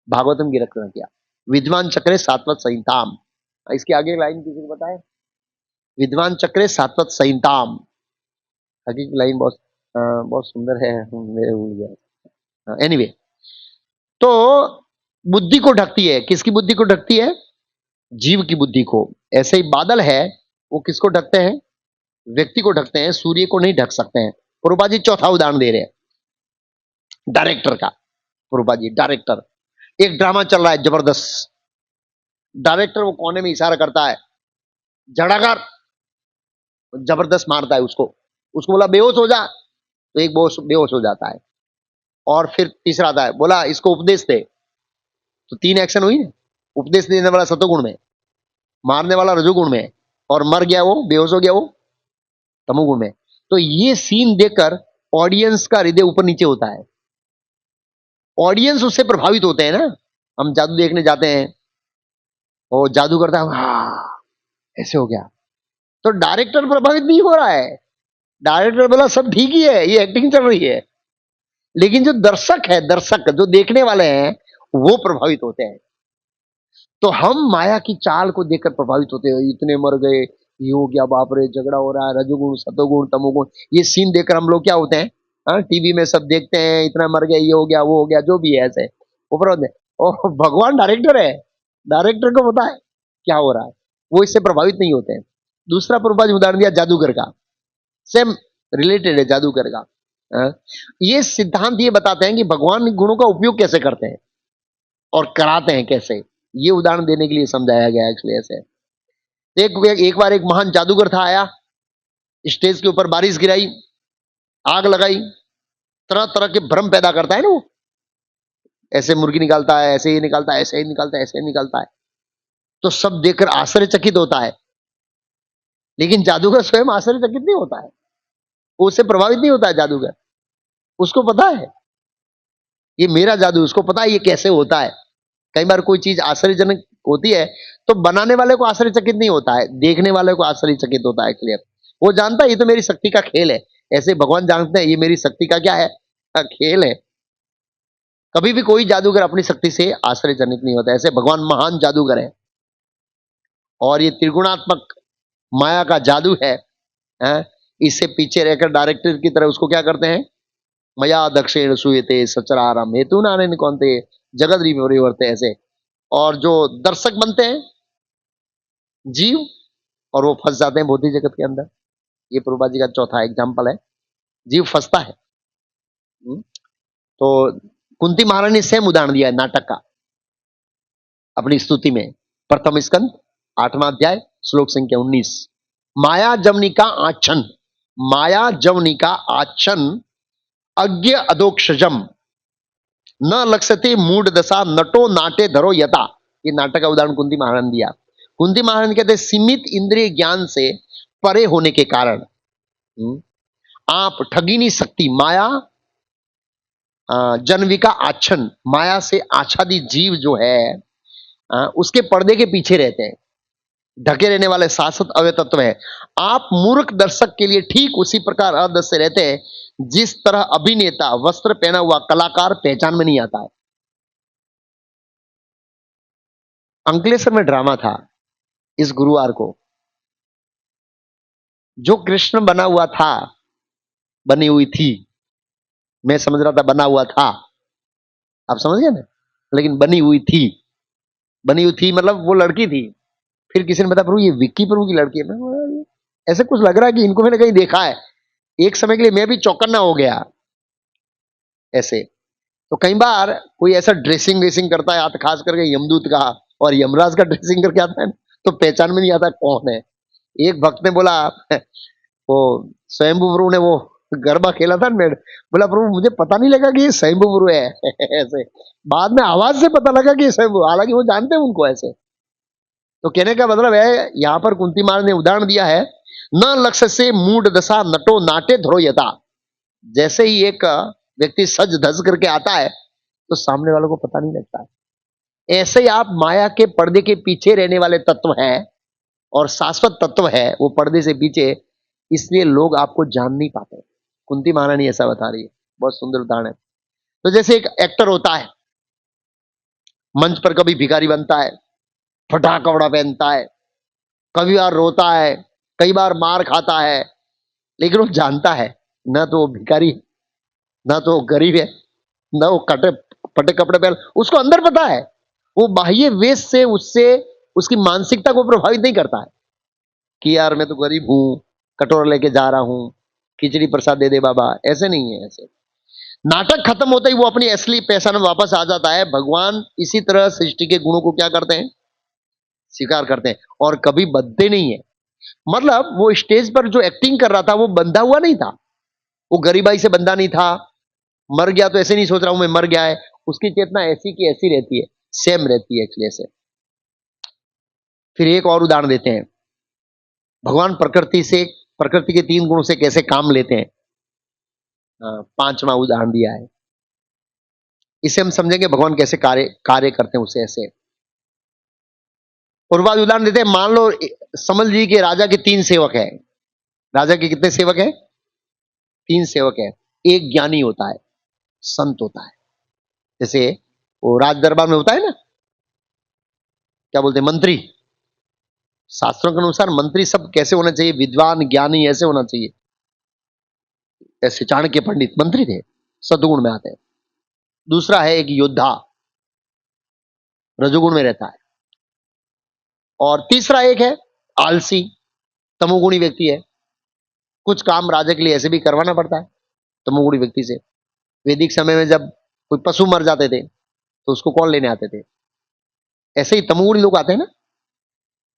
भागवतम की रचना किया, विद्वान चक्रे सात्वत संहिताम। इसके आगे लाइन किसी को बताए? विद्वान चक्रे सात्वत संहिताम, आगे की लाइन बहुत सुंदर है, मेरे भूल गया। एनीवे, तो बुद्धि को ढकती है। किसकी बुद्धि को ढकती है? जीव की बुद्धि को। ऐसे ही बादल है, वो किसको ढकते हैं? व्यक्ति को ढकते हैं, सूर्य को नहीं ढक सकते हैं। प्रभुपा जी चौथा उदाहरण दे रहे हैं डायरेक्टर का। प्रभुपा जी डायरेक्टर, एक ड्रामा चल रहा है जबरदस्त, डायरेक्टर वो कोने में इशारा करता है, झड़ाकर जबरदस्त मारता है उसको बोला बेहोश हो जा, तो एक बेहोश हो जाता है। और फिर तीसरा आता है, बोला इसको उपदेश दे, तो 3 एक्शन हुई ना। उपदेश देने वाला सतोगुण में, मारने वाला रजोगुण में, और मर गया वो, बेहोश हो गया वो तमोगुण में। तो ये सीन देखकर ऑडियंस का हृदय ऊपर नीचे होता है, ऑडियंस उससे प्रभावित होते हैं ना। हम जादू देखने जाते हैं, वो जादू करता है, हाँ ऐसे हो गया, तो डायरेक्टर प्रभावित नहीं हो रहा है, डायरेक्टर बोला सब ठीक ही है, ये एक्टिंग चल रही है, लेकिन जो दर्शक है, दर्शक जो देखने वाले हैं वो प्रभावित होते हैं। तो हम माया की चाल को देखकर प्रभावित होते हैं, इतने मर गए, ये हो गया, बाप रे, झगड़ा हो रहा है, रजोगुण सतोगुण तमोगुण, ये सीन देखकर हम लोग क्या होते हैं, हाँ, टीवी में सब देखते हैं, इतना मर गया, ये हो गया, वो हो गया, जो भी है, ऐसे ऊपर होते हैं। और भगवान डायरेक्टर है, डायरेक्टर को पता है क्या हो रहा है, वो इससे प्रभावित नहीं होते हैं। दूसरा प्रभावित उदाहरण दिया जादूगर का, सेम रिलेटेड है जादूगर का। हाँ? ये सिद्धांत ये बताते हैं कि भगवान गुणों का उपयोग कैसे करते हैं और कराते हैं कैसे, ये उदाहरण देने के लिए समझाया गया एक्चुअली ऐसे। एक बार एक महान जादूगर था, आया स्टेज के ऊपर, बारिश गिराई, आग लगाई, तरह तरह के भ्रम पैदा करता है ना वो, ऐसे मुर्गी निकालता है, ऐसे ही निकालता है, ऐसे ही निकालता है, ऐसे ही निकालता है, तो सब देखकर आश्चर्यचकित होता है। लेकिन जादूगर स्वयं आश्चर्यचकित नहीं होता है, वो उससे प्रभावित नहीं होता है जादूगर, उसको पता है ये मेरा जादू, उसको पता है ये कैसे होता है। कई बार कोई चीज आश्चर्यजनक होती है तो बनाने वाले को आश्चर्यचकित नहीं होता है, देखने वाले को आश्चर्यचकित होता है। क्लियर, वो जानता है ये तो मेरी शक्ति का खेल है, ऐसे भगवान जानते हैं ये मेरी शक्ति का क्या है, खेल है। कभी भी कोई जादूगर अपनी शक्ति से आश्चर्यजनक नहीं होता, ऐसे भगवान महान जादूगर है। और ये त्रिगुणात्मक माया का जादू है, हैं? इससे पीछे रहकर डायरेक्टर की तरह उसको क्या करते हैं, मया दक्षिण सुयते सचरारम हेतु नारायण कौनते जगत परिवर्ते, ऐसे। और जो दर्शक बनते हैं जीव, और वो फंस जाते हैं भौतिक जगत के अंदर। ये प्रभुपाद जी का चौथा एग्जाम्पल है, जीव फंसता है। तो कुंती महारानी ने सेम उदाहरण दिया है नाटक का अपनी स्तुति में, प्रथम स्कंद 8वां अध्याय श्लोक संख्या 19। माया जवनिका आच्छन, माया जवनिका आच्छन अज्ञ अधोक्षजम न लक्ष्यते मूड दशा नटो नाटे धरो यथा। ये नाटक का उदाहरण कुंती महारानी ने दिया। कुंती महारानी कहते हैं सीमित इंद्रिय ज्ञान से परे होने के कारण आप ठगी नहीं सकती। माया जनविका आच्छन, माया से आच्छादित जीव जो है उसके पर्दे के पीछे रहते हैं, ढके रहने वाले शाश्वत अव्यय तत्व है। आप मूर्ख दर्शक के लिए ठीक उसी प्रकार अदृश्य रहते हैं जिस तरह अभिनेता वस्त्र पहना हुआ कलाकार पहचान में नहीं आता है। अंकलेश्वर में ड्रामा था इस गुरुवार को, जो कृष्ण बना हुआ था, बनी हुई थी, मैं समझ रहा था बना हुआ था, आप समझ गए ना, लेकिन बनी हुई थी, बनी हुई थी मतलब वो लड़की थी। फिर किसी ने बताया प्रभु ये विक्की प्रभु की लड़की है, ऐसे कुछ लग रहा है कि इनको मैंने कहीं देखा है। एक समय के लिए मैं भी चौकन्ना हो गया ऐसे। तो कई बार कोई ऐसा ड्रेसिंग वेसिंग करता है, खास करके यमदूत का और यमराज का ड्रेसिंग करके आता है तो पहचान में नहीं आता कौन है। एक भक्त ने बोला, वो स्वयंभू प्रभु ने वो गरबा खेला था ना, बोला प्रभु मुझे पता नहीं लगा कि ये स्वयंभू प्रभु है ऐसे, बाद में आवाज से पता लगा कि ये स्वयंभू, हालांकि वो जानते हैं उनको ऐसे। तो कहने का मतलब है यहां पर कुंती महाराज ने उदाहरण दिया है, न लक्ष्य से मूड दशा नटो नाटे धरो यथा। जैसे ही एक व्यक्ति सज धज करके आता है तो सामने वालों को पता नहीं लगता है। ऐसे ही आप माया के पर्दे के पीछे रहने वाले तत्व हैं और शाश्वत तत्व है वो पर्दे से पीछे, इसलिए लोग आपको जान नहीं पाते। कुंती महारानी ऐसा बता रही है, बहुत सुंदर उदाहरण है। तो जैसे एक एक्टर होता है, मंच पर कभी भिखारी बनता है, फटा कपड़ा पहनता है, कभी बार रोता है, कई बार मार खाता है, लेकिन वो जानता है ना तो वो भिखारी, ना तो वो गरीब है, ना वो कटे फटे कपड़े पहन, उसको अंदर पता है वो बाह्य वेश से उससे उसकी मानसिकता को प्रभावित नहीं करता है कि यार मैं तो गरीब हूं, कटोरा लेके जा रहा हूं, खिचड़ी प्रसाद दे दे बाबा, ऐसे नहीं है। ऐसे नाटक खत्म होते ही वो अपनी असली पहचान में वापस आ जाता है। भगवान इसी तरह सृष्टि के गुणों को क्या करते हैं, स्वीकार करते हैं और कभी बंधते नहीं है। मतलब वो स्टेज पर जो एक्टिंग कर रहा था वो बंधा हुआ नहीं था, वो गरीबाई से बंधा नहीं था, मर गया तो ऐसे नहीं सोच रहा हूं मैं मर गया है, उसकी चेतना ऐसी की ऐसी रहती है, सेम रहती है एक्चुअली से। फिर एक और उदाहरण देते हैं, भगवान प्रकृति के 3 गुणों से कैसे काम लेते हैं। 5वां उदाहरण दिया है, इसे हम समझेंगे भगवान कैसे कार्य करते हैं उसे ऐसे। और बाद उदाहरण देते हैं, मान लो समझ लीजिए कि राजा के 3 सेवक हैं। राजा के कितने सेवक हैं? 3 सेवक हैं। एक ज्ञानी होता है, संत होता है। जैसे वो राज दरबार में होता है ना, क्या बोलते हैं, मंत्री। शास्त्रों के अनुसार मंत्री सब कैसे होना चाहिए? विद्वान, ज्ञानी, ऐसे होना चाहिए। ऐसे चाणक्य पंडित मंत्री थे, सद्गुण में आते हैं। दूसरा है एक योद्धा, रजोगुण में रहता है। और तीसरा एक है आलसी, तमोगुणी व्यक्ति है। कुछ काम राजा के लिए ऐसे भी करवाना पड़ता है तमोगुणी व्यक्ति से। वैदिक समय में जब कोई पशु मर जाते थे तो उसको कौन लेने आते थे? ऐसे ही तमोगुणी लोग आते हैं ना,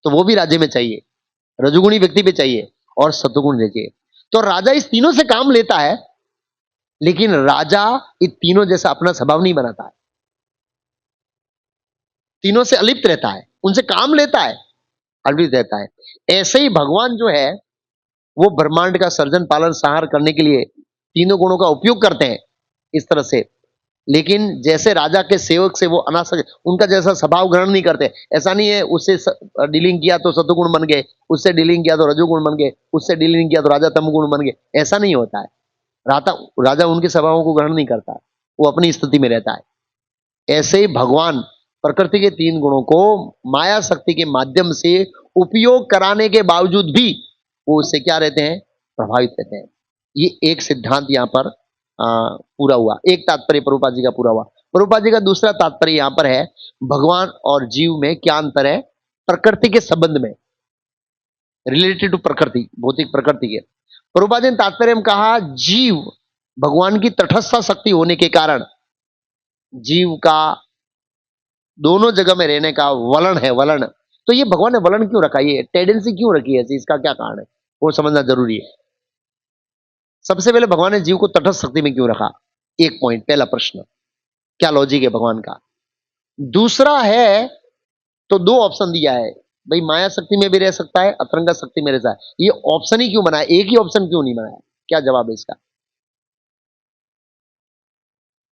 तो वो भी राज्य में चाहिए। रजोगुणी व्यक्ति भी चाहिए और सत्वगुण भी चाहिए। तो राजा इस तीनों से काम लेता है, लेकिन राजा इन तीनों जैसा अपना स्वभाव नहीं बनाता है। तीनों से अलिप्त रहता है, उनसे काम लेता है, अलिप्त रहता है। ऐसे ही भगवान जो है वो ब्रह्मांड का सर्जन पालन संहार करने के लिए तीनों गुणों का उपयोग करते हैं इस तरह से। लेकिन जैसे राजा के सेवक से वो अनासक्त, उनका जैसा स्वभाव ग्रहण नहीं करते। ऐसा नहीं है उससे डीलिंग किया तो सत्वगुण बन गए, उससे डीलिंग किया तो रजोगुण बन गए, उससे डीलिंग किया तो राजा तमगुण बन गए। ऐसा नहीं होता है। राजा राजा उनके स्वभावों को ग्रहण नहीं करता, वो अपनी स्थिति में रहता है। ऐसे ही भगवान प्रकृति के 3 गुणों को माया शक्ति के माध्यम से उपयोग कराने के बावजूद भी वो उससे क्या रहते हैं? प्रभावित रहते हैं। ये एक सिद्धांत यहाँ पर पूरा हुआ, एक तात्पर्य प्रभुपाद जी का पूरा हुआ। प्रभुपाद जी का दूसरा तात्पर्य यहाँ पर है, भगवान और जीव में क्या अंतर है? प्रकृति के संबंध में, रिलेटेड टू प्रकृति, भौतिक प्रकृति के। प्रभुपाद जी ने तात्पर्य में कहा, जीव भगवान की तटस्थ शक्ति होने के कारण जीव का दोनों जगह में रहने का वलन है, वलन। तो ये भगवान ने वलन क्यों रखा? ये टेंडेंसी क्यों रखी है? इसका क्या कारण है वो समझना जरूरी है। सबसे पहले भगवान ने जीव को तटस्थ शक्ति में क्यों रखा? एक पॉइंट, पहला प्रश्न, क्या लॉजिक है भगवान का? दूसरा है, तो 2 ऑप्शन दिया है भाई, माया शक्ति में भी रह सकता है, अतरंगा शक्ति में रह सकता है। ये ऑप्शन ही क्यों बनाया? एक ही ऑप्शन क्यों नहीं बनाया? क्या जवाब है इसका?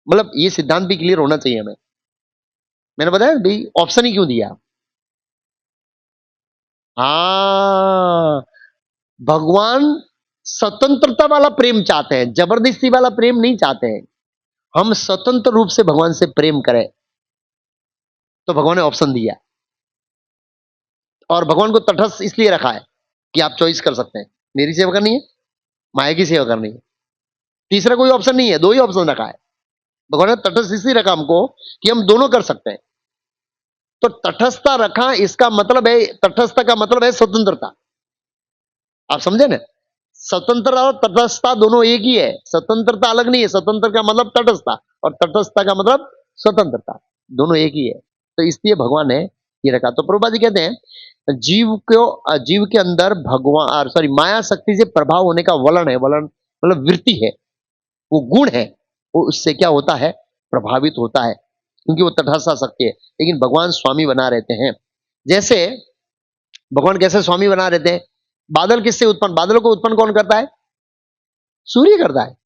मतलब ये सिद्धांत भी क्लियर होना चाहिए हमें। मैंने बताया भाई, ऑप्शन ही क्यों दिया? हाँ, भगवान स्वतंत्रता वाला प्रेम चाहते हैं, जबरदस्ती वाला प्रेम नहीं चाहते हैं। हम स्वतंत्र रूप से भगवान से प्रेम करें, तो भगवान ने ऑप्शन दिया। और भगवान को तटस्थ इसलिए रखा है कि आप चॉइस कर सकते हैं, मेरी सेवा करनी है, माया की सेवा करनी है। तीसरा कोई ऑप्शन नहीं है, 2 ही ऑप्शन रखा है। भगवान ने तटस्थ इसलिए रखा हमको कि हम दोनों कर सकते हैं। तो तटस्थता रखा, इसका मतलब है, तटस्थता का मतलब है स्वतंत्रता। आप समझे ना? स्वतंत्रता और तटस्थता दोनों एक ही है, स्वतंत्रता अलग नहीं है। स्वतंत्र का मतलब तटस्थता और तटस्थता का मतलब स्वतंत्रता, दोनों एक ही है। तो इसलिए भगवान ने ये रखा। तो प्रभुपाद जी कहते हैं, जीव के अंदर भगवान माया शक्ति से प्रभाव होने का वलन है, वलन मतलब वृत्ति है, वो गुण है, वो उससे क्या होता है? प्रभावित होता है, क्योंकि वो तटस्थ शक्ति है। लेकिन भगवान स्वामी बना रहते हैं। जैसे भगवान कैसे स्वामी बना रहते हैं? बादल किससे उत्पन्न? बादलों को उत्पन्न कौन करता है? सूर्य करता है।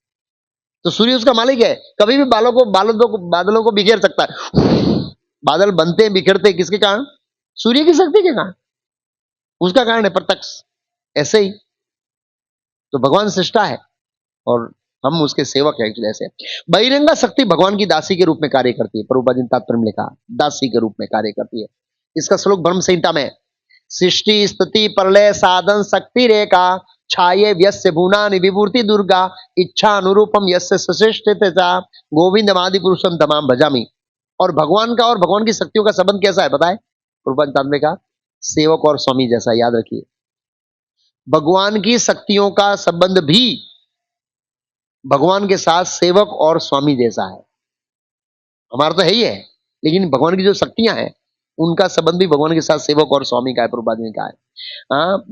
तो सूर्य उसका मालिक है, कभी भी बादलों को बिखेर सकता है। बादल बनते हैं, बिखरते हैं, किसके कारण? सूर्य की शक्ति के कारण, उसका कारण है प्रत्यक्ष। ऐसे ही तो भगवान सृष्टा है और हम उसके सेवक हैं। ऐसे बहिरंगा शक्ति भगवान की दासी के रूप में कार्य करती है। प्रभुपाद जी ने तात्पर्य में लिखा, दासी के रूप में कार्य करती है। इसका श्लोक ब्रह्म संहिता में, सृष्टि स्थिति प्रलय साधन शक्ति रेखा छाये व्यस्य भुवनानि विभूति दुर्गा इच्छा अनुरूपम यस्य सश्रेष्ठ गोविंद आदि पुरुषम तमाम भजामी। और भगवान का और भगवान की शक्तियों का संबंध कैसा है बताए? प्रभुपाद ने कहा, सेवक और स्वामी जैसा। याद रखिए, भगवान की शक्तियों का संबंध भी भगवान के साथ सेवक और स्वामी जैसा है। हमारा तो है ही है, लेकिन भगवान की जो शक्तियां हैं उनका संबंध भी भगवान के साथ सेवक और स्वामी का है। प्रभुपाद ने कहा है,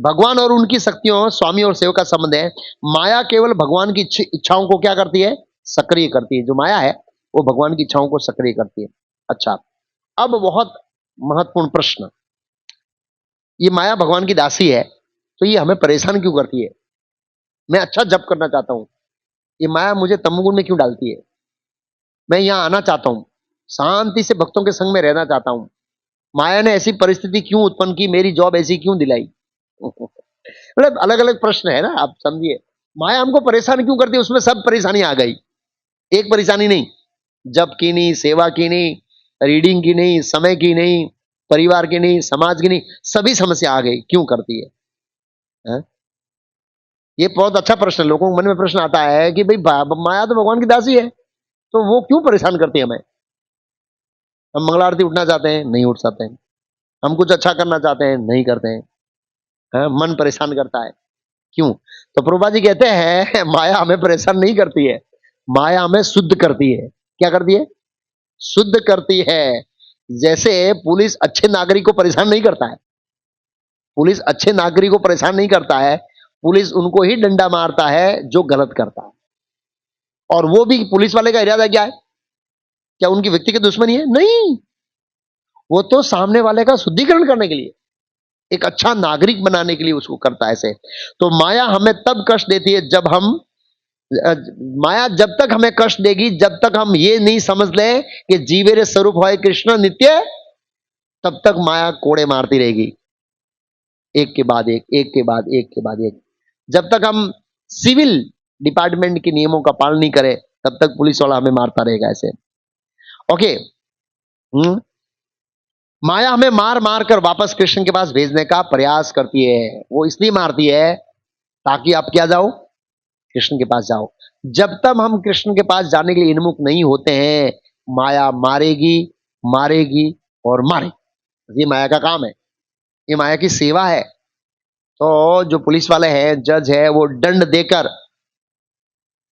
भगवान और उनकी शक्तियों, स्वामी और सेवक का संबंध है। माया केवल भगवान की इच्छाओं को क्या करती है? सक्रिय करती है। जो माया है वो भगवान की इच्छाओं को सक्रिय करती है। अच्छा, अब बहुत महत्वपूर्ण प्रश्न, ये माया भगवान की दासी है, तो ये हमें परेशान क्यों करती है? मैं अच्छा जप करना चाहता हूं, ये माया मुझे तमोगुण में क्यों डालती है? मैं यहां आना चाहता हूं, शांति से भक्तों के संग में रहना चाहता हूं, माया ने ऐसी परिस्थिति क्यों उत्पन्न की? मेरी जॉब ऐसी क्यों दिलाई? मतलब अलग अलग प्रश्न है ना, आप समझिए। माया हमको परेशान क्यों करती है, उसमें सब परेशानी आ गई, एक परेशानी नहीं। जप की नहीं, सेवा की नहीं, रीडिंग की नहीं, समय की नहीं, परिवार की नहीं, समाज की नहीं, सभी समस्या आ गई, क्यों करती है? हैं? ये बहुत अच्छा प्रश्न है, लोगों के मन में प्रश्न आता है कि भाई माया तो भगवान की दासी है, तो वो क्यों परेशान करती है हमें? हम मंगला आरती उठना चाहते हैं, नहीं उठ सकते हैं। हम कुछ अच्छा करना चाहते हैं, नहीं करते हैं। मन परेशान करता है, क्यों? तो प्रभुपाद जी कहते हैं माया हमें परेशान नहीं करती है, माया हमें शुद्ध करती है। क्या करती है? शुद्ध करती है। जैसे पुलिस अच्छे नागरिक को परेशान नहीं करता है, पुलिस अच्छे नागरिक को परेशान नहीं करता है, पुलिस उनको ही डंडा मारता है जो गलत करता है। और वो भी पुलिस वाले का इरादा क्या है? क्या उनकी व्यक्ति की दुश्मनी है? नहीं, वो तो सामने वाले का शुद्धिकरण करने के लिए, एक अच्छा नागरिक बनाने के लिए उसको करता है ऐसे। तो माया हमें तब कष्ट देती है जब हम अ, माया जब तक हमें कष्ट देगी जब तक हम ये नहीं समझ ले कि जीवेरे स्वरूप है कृष्ण नित्य, तब तक माया कोड़े मारती रहेगी, एक के बाद एक, एक के बाद एक के बाद एक। जब तक हम सिविल डिपार्टमेंट के नियमों का पालन नहीं करें, तब तक पुलिस वाला हमें मारता रहेगा ऐसे। ओके। माया हमें मार मार कर वापस कृष्ण के पास भेजने का प्रयास करती है। वो इसलिए मारती है ताकि आप क्या जाओ, कृष्ण के पास जाओ। जब तक हम कृष्ण के पास जाने के लिए इन्मुख नहीं होते हैं, माया मारेगी, मारेगी और मारेगी। ये माया का काम है, ये माया की सेवा है। तो जो पुलिस वाले हैं, जज है, वो दंड देकर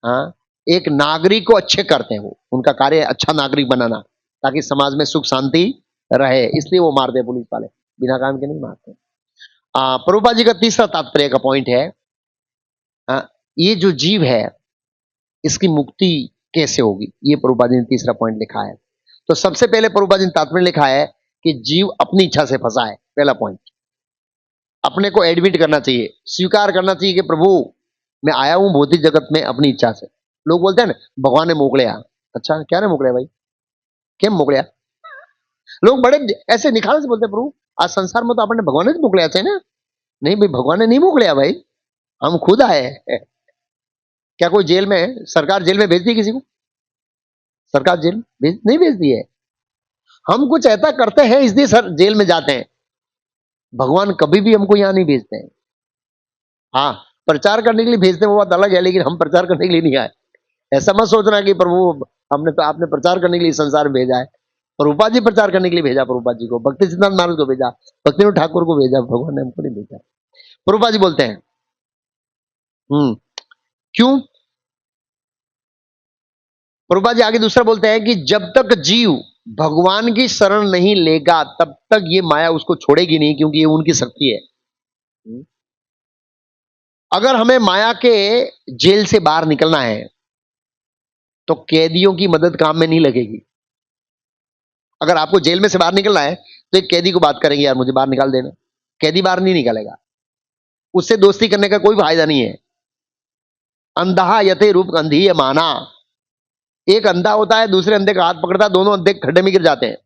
हाँ, एक नागरिक को अच्छे करते हैं। वो उनका कार्य है अच्छा नागरिक बनाना, ताकि समाज में सुख शांति रहे, इसलिए वो मारते हैं पुलिस वाले, बिना काम के नहीं मारते। प्रभुपाद जी का तीसरा तात्पर्य का पॉइंट है, ये जो जीव है इसकी मुक्ति कैसे होगी, ये प्रभुपाद जी ने तीसरा पॉइंट लिखा है। तो सबसे पहले प्रभुपाद जी ने तात्पर्य लिखा है कि जीव अपनी इच्छा से फंसा है। पहला पॉइंट, अपने को एडमिट करना चाहिए, स्वीकार करना चाहिए कि प्रभु मैं आया हूं भौतिक जगत में अपनी इच्छा से। लोग बोलते हैं ना भगवान ने मोकलिया। अच्छा, क्या ने मोकलिया भाई? કેમ મોકલ્યા? लोग बड़े ऐसे निखालस से बोलते हैं, प्रभु आज संसार में तो आपने भगवान ने मोकलिया છે ને? नहीं भाई, भगवान ने नहीं मोकलिया भाई, हम खुद आए हैं। क्या कोई जेल में, सरकार जेल में भेजती है किसी को? सरकार जेल नहीं भेजती है। हम कुछ ऐसा करते हैं इसलिए सर जेल में जाते हैं। भगवान कभी भी हमको यहां नहीं भेजते हैं। हाँ, प्रचार करने के लिए भेजते हैं, वो बात अलग है, लेकिन हम प्रचार करने के लिए नहीं आए। ऐसा मत सोचना कि प्रभु हमने तो आपने प्रचार करने के लिए संसार में भेजा है। प्रभुपाद जी प्रचार करने के लिए भेजा, प्रभुपाद जी को, भक्ति सिद्धांत महाराज को भेजा, भक्ति ठाकुर को भेजा, भगवान ने हमको नहीं भेजा। प्रभुपाद जी बोलते हैं क्यों? प्रभुपाद जी आगे दूसरा बोलते हैं कि जब तक जीव भगवान की शरण नहीं लेगा तब तक ये माया उसको छोड़ेगी नहीं, क्योंकि ये उनकी शक्ति है। अगर हमें माया के जेल से बाहर निकलना है तो कैदियों की मदद काम में नहीं लगेगी। अगर आपको जेल में से बाहर निकलना है तो एक कैदी को बात करेंगे, यार मुझे बाहर निकाल देना, कैदी बाहर नहीं निकलेगा, उससे दोस्ती करने का कोई फायदा नहीं है। अंधा यथे रूप अंधी है माना, एक अंधा होता है दूसरे अंधे का हाथ पकड़ता है, दोनों अंधे खड्डे में गिर जाते हैं।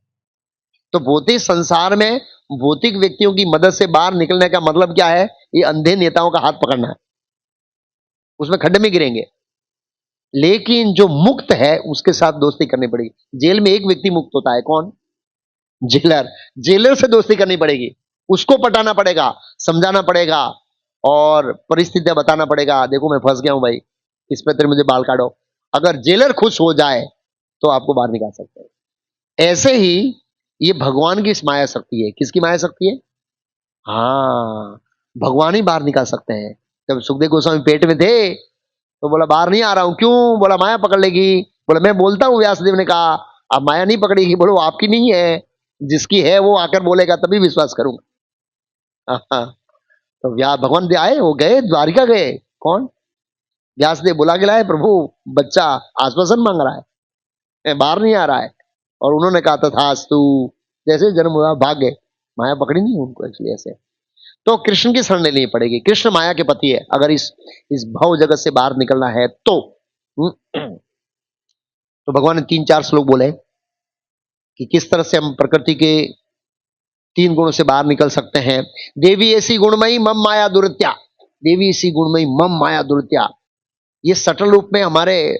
तो भौतिक संसार में भौतिक व्यक्तियों की मदद से बाहर निकलने का मतलब क्या है? ये अंधे नेताओं का हाथ पकड़ना है, उसमें खड्डे में गिरेंगे। लेकिन जो मुक्त है उसके साथ दोस्ती करनी पड़ेगी। जेल में एक व्यक्ति मुक्त होता है, कौन? जेलर। जेलर से दोस्ती करनी पड़ेगी, उसको पटाना पड़ेगा, समझाना पड़ेगा और परिस्थितियां बताना पड़ेगा, देखो मैं फंस गया हूं भाई, इस पे तेरे मुझे बाल काटो। अगर जेलर खुश हो जाए तो आपको बाहर निकाल सकते हैं। ऐसे ही ये भगवान की माया शक्ति है। किसकी माया शक्ति है? हाँ, भगवान ही बाहर निकाल सकते हैं। जब सुखदेव गोस्वामी पेट में थे तो बोला बाहर नहीं आ रहा हूं, क्यों? बोला माया पकड़ लेगी। बोला मैं बोलता हूं, व्यासदेव ने कहा अब माया नहीं पकड़ेगी। बोलो आपकी नहीं है, जिसकी है वो आकर बोलेगा तभी विश्वास करूंगा। हाँ, तो भगवान दे आए, वो गए द्वारिका गए। कौन? व्यासदेव बुला के लाए, प्रभु बच्चा आश्वासन मांग रहा है, बाहर नहीं आ रहा है। और उन्होंने कहा तथास्तु, जैसे जन्म हुआ भाग गए। माया पकड़ी नहीं उनको एक्चुअली ऐसे। तो कृष्ण की शरण लेनी पड़ेगी। कृष्ण माया के पति है। अगर इस भव जगत से बाहर निकलना है तो भगवान ने 3-4 श्लोक बोले कि किस तरह से हम प्रकृति के तीन गुणों से बाहर निकल सकते हैं। देवी ऐसी गुणमयी मम माया दुर्त्या, देवी ऐसी गुणमयी मम माया दुर्त्या, ये सटल रूप में हमारे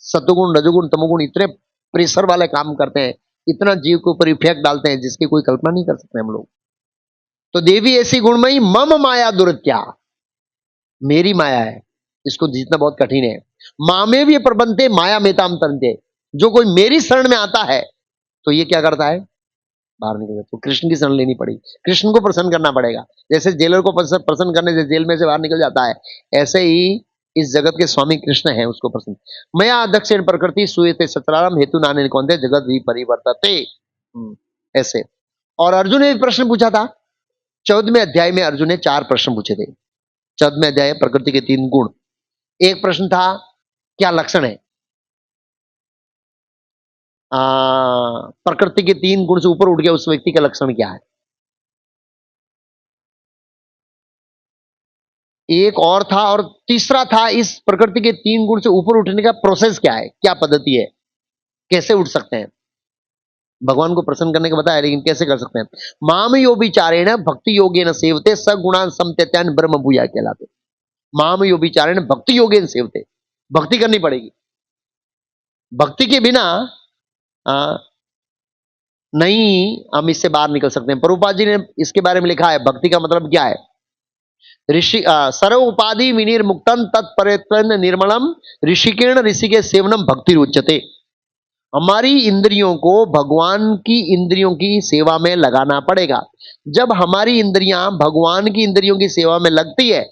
सतुगुण रजोगुण तमोगुण इतने प्रेशर वाले काम करते हैं, इतना जीव के ऊपर इफेक्ट डालते हैं जिसकी कोई कल्पना नहीं कर सकते हम लोग। तो देवी ऐसी गुणमयी मम माया दुर्त्या, मेरी माया है, इसको जीतना बहुत कठिन है। मामे भी प्रबंधते माया में ताम तरंते, जो कोई मेरी शरण में आता है तो ये क्या करता है, बाहर निकल जाता। तो कृष्ण की शरण लेनी पड़ेगी, कृष्ण को प्रसन्न करना पड़ेगा। जैसे जेलर को प्रसन्न करने से जेल में से बाहर निकल जाता है, ऐसे ही इस जगत के स्वामी कृष्ण हैं, उसको प्रसन्न। मया दक्षिण प्रकृति सुयते सचरारम हेतु नाने कौनते जगत भी परिवर्तते, ऐसे। और अर्जुन ने भी प्रश्न पूछा था 14वें अध्याय में। अर्जुन ने 4 प्रश्न पूछे थे। 14वें अध्याय प्रकृति के 3 गुण। एक प्रश्न था क्या लक्षण है, प्रकृति के 3 गुण से ऊपर उठ गया उस व्यक्ति का लक्षण क्या है। एक और था, और तीसरा था इस प्रकृति के 3 गुण से ऊपर उठने का प्रोसेस क्या है, क्या पद्धति है, कैसे उठ सकते हैं। भगवान को प्रसन्न करने का बताया, लेकिन कैसे कर सकते हैं। माम यो विचारेण भक्ति योगेन सेवते सगुणान समत्यत्यान ब्रह्म भूया कहलाते। माम यो विचारेण भक्ति योगेन सेवते, भक्ति करनी पड़ेगी। भक्ति के बिना नहीं हम इससे बाहर निकल सकते हैं। प्रभुपाद जी ने इसके बारे में लिखा है, भक्ति का मतलब क्या है। ऋषि सर्व उपाधि विनिर्मुक्तम तत्परेत्वन निर्मलम ऋषिकेण ऋषि के सेवनम भक्ति उच्यते। हमारी इंद्रियों को भगवान की इंद्रियों की सेवा में लगाना पड़ेगा। जब हमारी इंद्रियां भगवान की इंद्रियों की सेवा में लगती है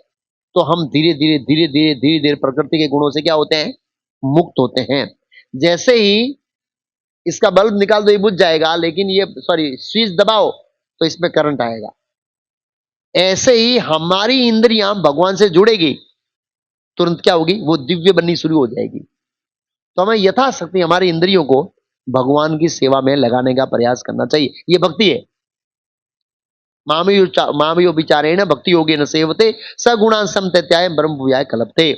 तो हम धीरे धीरे धीरे धीरे धीरे धीरे प्रकृति के गुणों से क्या होते हैं, मुक्त होते हैं। जैसे ही इसका बल्ब निकाल दो ये बुझ जाएगा, लेकिन ये स्विच दबाओ तो इसमें करंट आएगा। ऐसे ही हमारी इंद्रियां भगवान से जुड़ेगी, तुरंत क्या होगी, वो दिव्य बननी शुरू हो जाएगी। तो हमें यथाशक्ति हमारी इंद्रियों को भगवान की सेवा में लगाने का प्रयास करना चाहिए। ये भक्ति है। मामयो विचारेण भक्ति योगे न सेवते सगुणान समत्यत्याय ब्रह्म भूयाय कल्पते।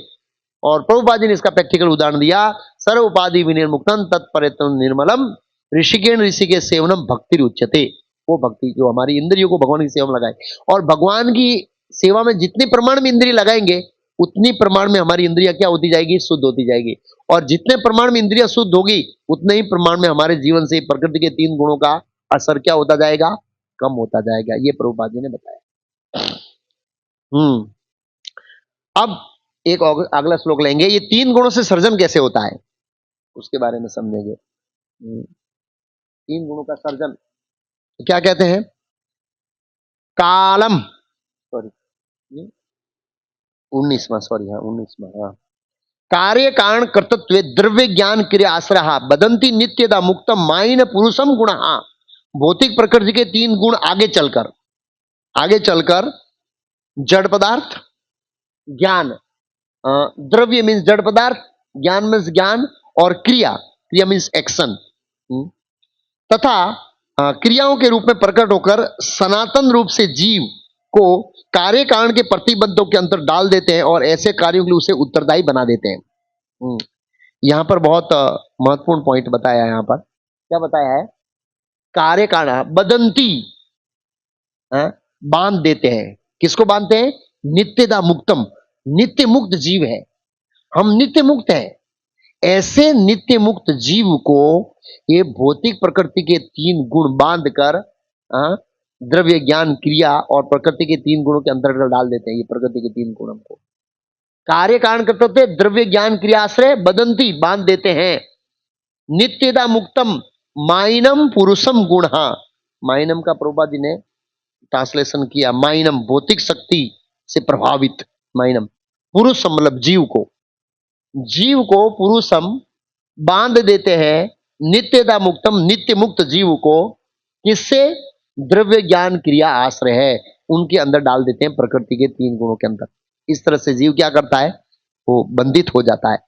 और प्रभुपाद जी ने इसका प्रैक्टिकल उदाहरण दिया, सर्व उपाधि विनिर्मुक्तम तत्परेत्वं निर्मलम ऋषिकेण ऋषि के सेवनम भक्ति उच्यते। वो भक्ति जो हमारी इंद्रियों को भगवान की सेवा में लगाए, और भगवान की सेवा में जितने प्रमाण में इंद्रिय लगाएंगे उतनी प्रमाण में हमारी इंद्रिया क्या होती जाएगी, शुद्ध होती जाएगी। और जितने प्रमाण में इंद्रिया शुद्ध होगी उतने ही प्रमाण में हमारे जीवन से प्रकृति के 3 गुणों का असर क्या होता जाएगा, कम होता जाएगा। ये प्रभुपाद जी ने बताया। अब एक अगला श्लोक लेंगे, ये 3 गुणों से सर्जन कैसे होता है उसके बारे में समझेंगे। 3 गुणों का सर्जन क्या कहते हैं, कालम 19वां कार्य कारण कर्तृत्व द्रव्य ज्ञान क्रिया आश्रय बदंती नित्यदा मुक्तम माइन पुरुषम गुण। भौतिक प्रकृति के 3 गुण आगे चलकर जड़ पदार्थ, ज्ञान, द्रव्य मीन्स जड़ पदार्थ, ज्ञान मीन्स ज्ञान, और क्रिया मीन्स एक्शन, तथा क्रियाओं के रूप में प्रकट होकर सनातन रूप से जीव को कार्य कारण के प्रतिबंधों के अंतर डाल देते हैं और ऐसे कार्यों के लिए उसे उत्तरदायी बना देते हैं। यहां पर बहुत महत्वपूर्ण पॉइंट बताया है। यहां पर क्या बताया है, कार्य कारण बदंती, बांध देते हैं। किसको बांधते हैं, नित्यदा मुक्तम, नित्य मुक्त जीव है, हम नित्य मुक्त हैं। ऐसे नित्य मुक्त जीव को ये भौतिक प्रकृति के 3 गुण बांधकर द्रव्य ज्ञान क्रिया और प्रकृति के 3 गुणों के अंतर्गत डाल देते हैं। ये प्रकृति के 3 गुण हमको कार्य कारण करते द्रव्य ज्ञान क्रिया आश्रय बदंती बांध देते हैं। नित्यदा मुक्तम माइनम पुरुषम गुण। माइनम का प्रभुपाद जी ने ट्रांसलेशन किया, माइनम भौतिक शक्ति से प्रभावित, माइनम पुरुषम मतलब जीव को पुरुषम बांध देते हैं। नित्यदा मुक्तम नित्य मुक्त जीव को किससे, द्रव्य ज्ञान क्रिया आश्रय है उनके अंदर डाल देते हैं, प्रकृति के 3 गुणों के अंदर। इस तरह से जीव क्या करता है, वो बंधित हो जाता है।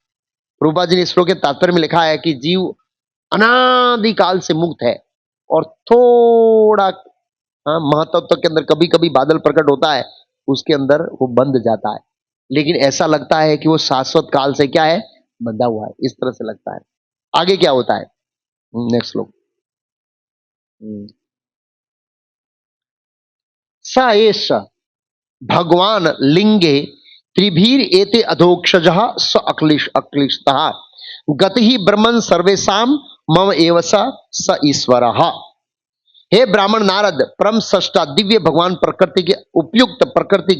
प्रभुपाद जी ने श्लोक के तात्पर्य में लिखा है कि जीव अनादिकाल से मुक्त है और थोड़ा महत्व के अंदर कभी कभी बादल प्रकट होता है, उसके अंदर वो बंध जाता है, लेकिन ऐसा लगता है कि वो शाश्वत काल से क्या है, बंधा हुआ है, इस तरह से लगता है। आगे क्या होता है, नेक्स्ट श्लोक। स एष भगवान लिंगे त्रिभीर एते अधोक्षजः स अक्लिष्टः गति ही ब्रह्मन सर्वेषाम मम एव स ईश्वरः। हे ब्राह्मण नारद, परम सष्टा दिव्य भगवान प्रकृति के उपयुक्त प्रकृति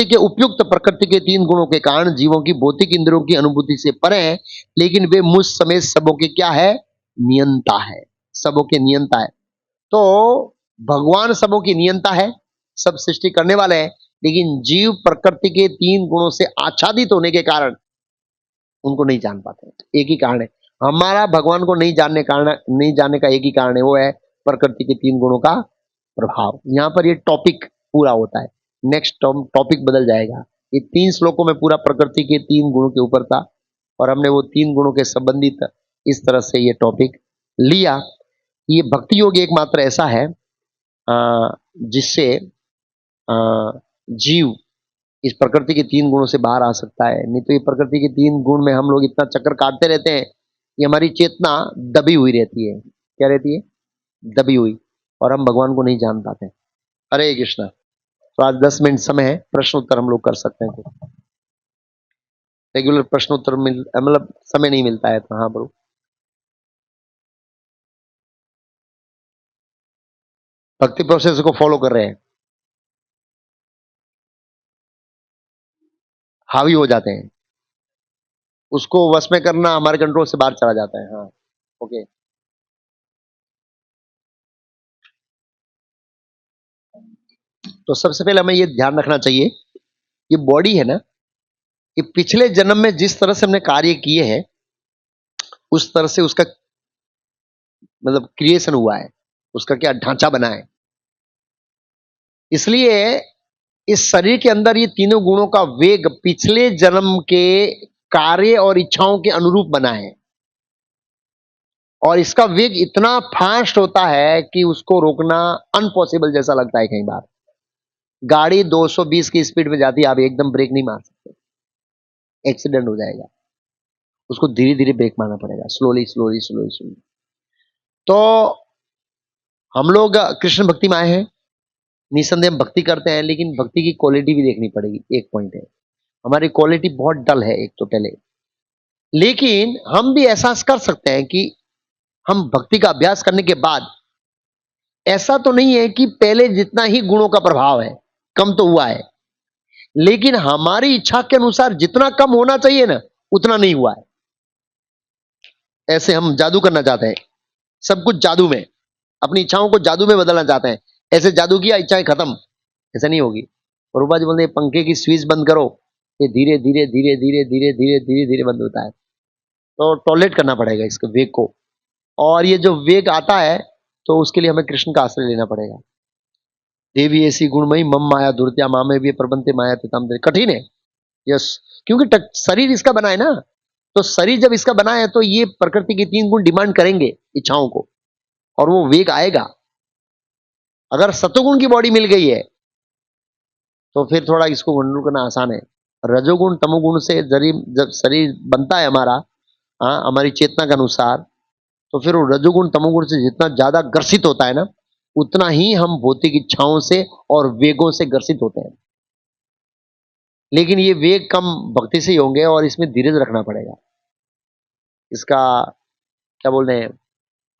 के उपयुक्त प्रकृति के तीन गुणों के कारण जीवों की भौतिक इंद्रियों की अनुभूति से परे हैं, लेकिन वे मुझ समेत सबों के क्या है? नियंता है, सबों के नियंता है। तो भगवान सबों की नियंता है, सब सृष्टि करने वाले हैं, लेकिन जीव प्रकृति के तीन गुणों से आच्छादित होने के कारण उनको नहीं जान पाते। एक ही कारण है, हमारा भगवान को नहीं जानने का एक ही कारण है, वो है प्रकृति के तीन गुणों का प्रभाव। यहां पर ये टॉपिक पूरा होता है, नेक्स्ट टॉपिक बदल जाएगा। ये 3 श्लोकों में पूरा प्रकृति के 3 गुणों के ऊपर था और हमने वो 3 गुणों के संबंधित इस तरह से ये टॉपिक लिया। ये भक्ति योग एकमात्र ऐसा है जिससे जीव इस प्रकृति के 3 गुणों से बाहर आ सकता है। नहीं तो ये प्रकृति के 3 गुण में हम लोग इतना चक्कर काटते रहते हैं, ये हमारी चेतना दबी हुई रहती है। क्या रहती है? दबी हुई, और हम भगवान को नहीं जान पाते। हरे कृष्णा। तो आज 10 मिनट समय है, प्रश्न उत्तर हम लोग कर सकते हैं। रेगुलर प्रश्न उत्तर मतलब समय नहीं मिलता है तो हाँ बोलो। भक्ति प्रोसेस को फॉलो कर रहे हैं, हावी हो जाते हैं, उसको वश में करना हमारे कंट्रोल से बाहर चला जाता है। हाँ ओके। तो सबसे पहले हमें ये ध्यान रखना चाहिए, ये बॉडी है ना, ये पिछले जन्म में जिस तरह से हमने कार्य किए हैं उस तरह से उसका मतलब क्रिएशन हुआ है, उसका क्या ढांचा बना है। इसलिए इस शरीर के अंदर ये तीनों गुणों का वेग पिछले जन्म के कार्य और इच्छाओं के अनुरूप बना है, और इसका वेग इतना फास्ट होता है कि उसको रोकना अनपॉसिबल जैसा लगता है। कई बार गाड़ी 220 की स्पीड में जाती है, आप एकदम ब्रेक नहीं मार सकते, एक्सीडेंट हो जाएगा। उसको धीरे धीरे ब्रेक मारना पड़ेगा, स्लोली स्लोली स्लोली स्लोली। तो हम लोग कृष्ण भक्ति में आए हैं, निसंदेह हम भक्ति करते हैं, लेकिन भक्ति की क्वालिटी भी देखनी पड़ेगी। एक पॉइंट है, हमारी क्वालिटी बहुत डल है एक तो पहले, लेकिन हम भी एहसास कर सकते हैं कि हम भक्ति का अभ्यास करने के बाद ऐसा तो नहीं है कि पहले जितना ही गुणों का प्रभाव है, कम तो हुआ है, लेकिन हमारी इच्छा के अनुसार जितना कम होना चाहिए ना उतना नहीं हुआ है। ऐसे हम जादू करना चाहते हैं, सब कुछ जादू में, अपनी इच्छाओं को जादू में बदलना चाहते हैं। ऐसे जादू किया इच्छाएं खत्म, ऐसा नहीं होगी। रूपा जी बोलते हैं पंखे की स्विच बंद करो, ये धीरे धीरे धीरे धीरे धीरे धीरे धीरे धीरे बंद होता है। तो टॉलरेट करना पड़ेगा इसके वेग को, और ये जो वेग आता है तो उसके लिए हमें कृष्ण का आश्रय लेना पड़ेगा। देवी ऐसी गुणमयी मम माया दुर्त्या मामे भी प्रबंधते माया तितम। कठिन है, यस, क्योंकि शरीर इसका बना है ना, तो शरीर जब इसका बना है तो ये प्रकृति के 3 गुण डिमांड करेंगे इच्छाओं को, और वो वेग आएगा। अगर सतोगुण की बॉडी मिल गई है तो फिर थोड़ा इसको कंट्रोल करना आसान है। रजोगुण तमोगुण से जब शरीर बनता है हमारा, हाँ, हमारी चेतना के अनुसार, तो फिर वो रजोगुण तमोगुण से जितना ज्यादा ग्रसित होता है ना, उतना ही हम भौतिक इच्छाओं से और वेगों से ग्रसित होते हैं। लेकिन ये वेग कम भक्ति से ही होंगे, और इसमें धीरज रखना पड़ेगा। इसका क्या बोल रहे हैं,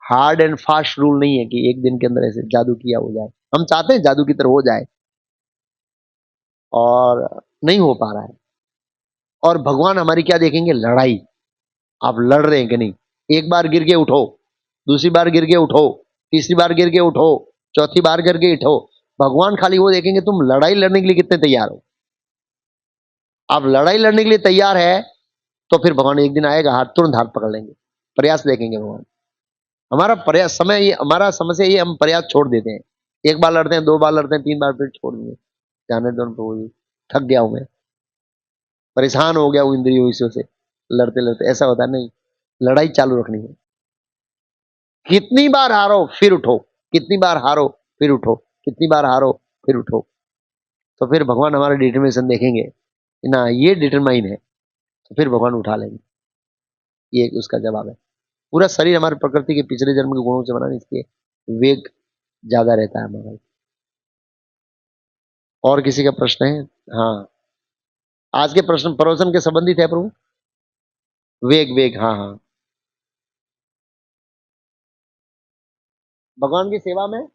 हार्ड एंड फास्ट रूल नहीं है कि एक दिन के अंदर ऐसे जादू किया हो जाए। हम चाहते हैं जादू की तरह हो जाए, और नहीं हो पा रहा है। और भगवान हमारी क्या देखेंगे? लड़ाई। आप लड़ रहे हैं कि नहीं? एक बार गिर के उठो, दूसरी बार गिर के उठो, तीसरी बार गिर के उठो, चौथी बार गिर के उठो। भगवान खाली वो देखेंगे तुम लड़ाई लड़ने के लिए कितने तैयार हो। आप लड़ाई लड़ने के लिए तैयार है तो फिर भगवान एक दिन आएगा, हाथ तुरंत हाथ पकड़ लेंगे, प्रयास देखेंगे भगवान। हमारा प्रयास समय ये, हमारा समस्या ये, हम प्रयास छोड़ देते हैं। एक बार लड़ते हैं, 2 बार लड़ते हैं, 3 बार फिर छोड़ देंगे, जाने दो प्रभु जी, थक गया हूं मैं, परेशान हो गया हूं इंद्रियों विषयों से, लड़ते लड़ते। ऐसा होता नहीं, लड़ाई चालू रखनी है। कितनी बार हारो फिर उठो, कितनी बार हारो फिर उठो, कितनी बार हारो फिर उठो। तो फिर भगवान हमारा डिटर्मिनेशन देखेंगे कि ना ये डिटरमाइन है, तो फिर भगवान उठा लेंगे। ये उसका जवाब है। पूरा शरीर हमारे प्रकृति के पिछले जन्म के गुणों से बना है, इसलिए वेग ज्यादा रहता है हमारा। और किसी का प्रश्न है? हाँ, आज के प्रश्न प्रवचन के संबंधित है प्रभु। वेग वेग, हाँ हाँ, भगवान की सेवा में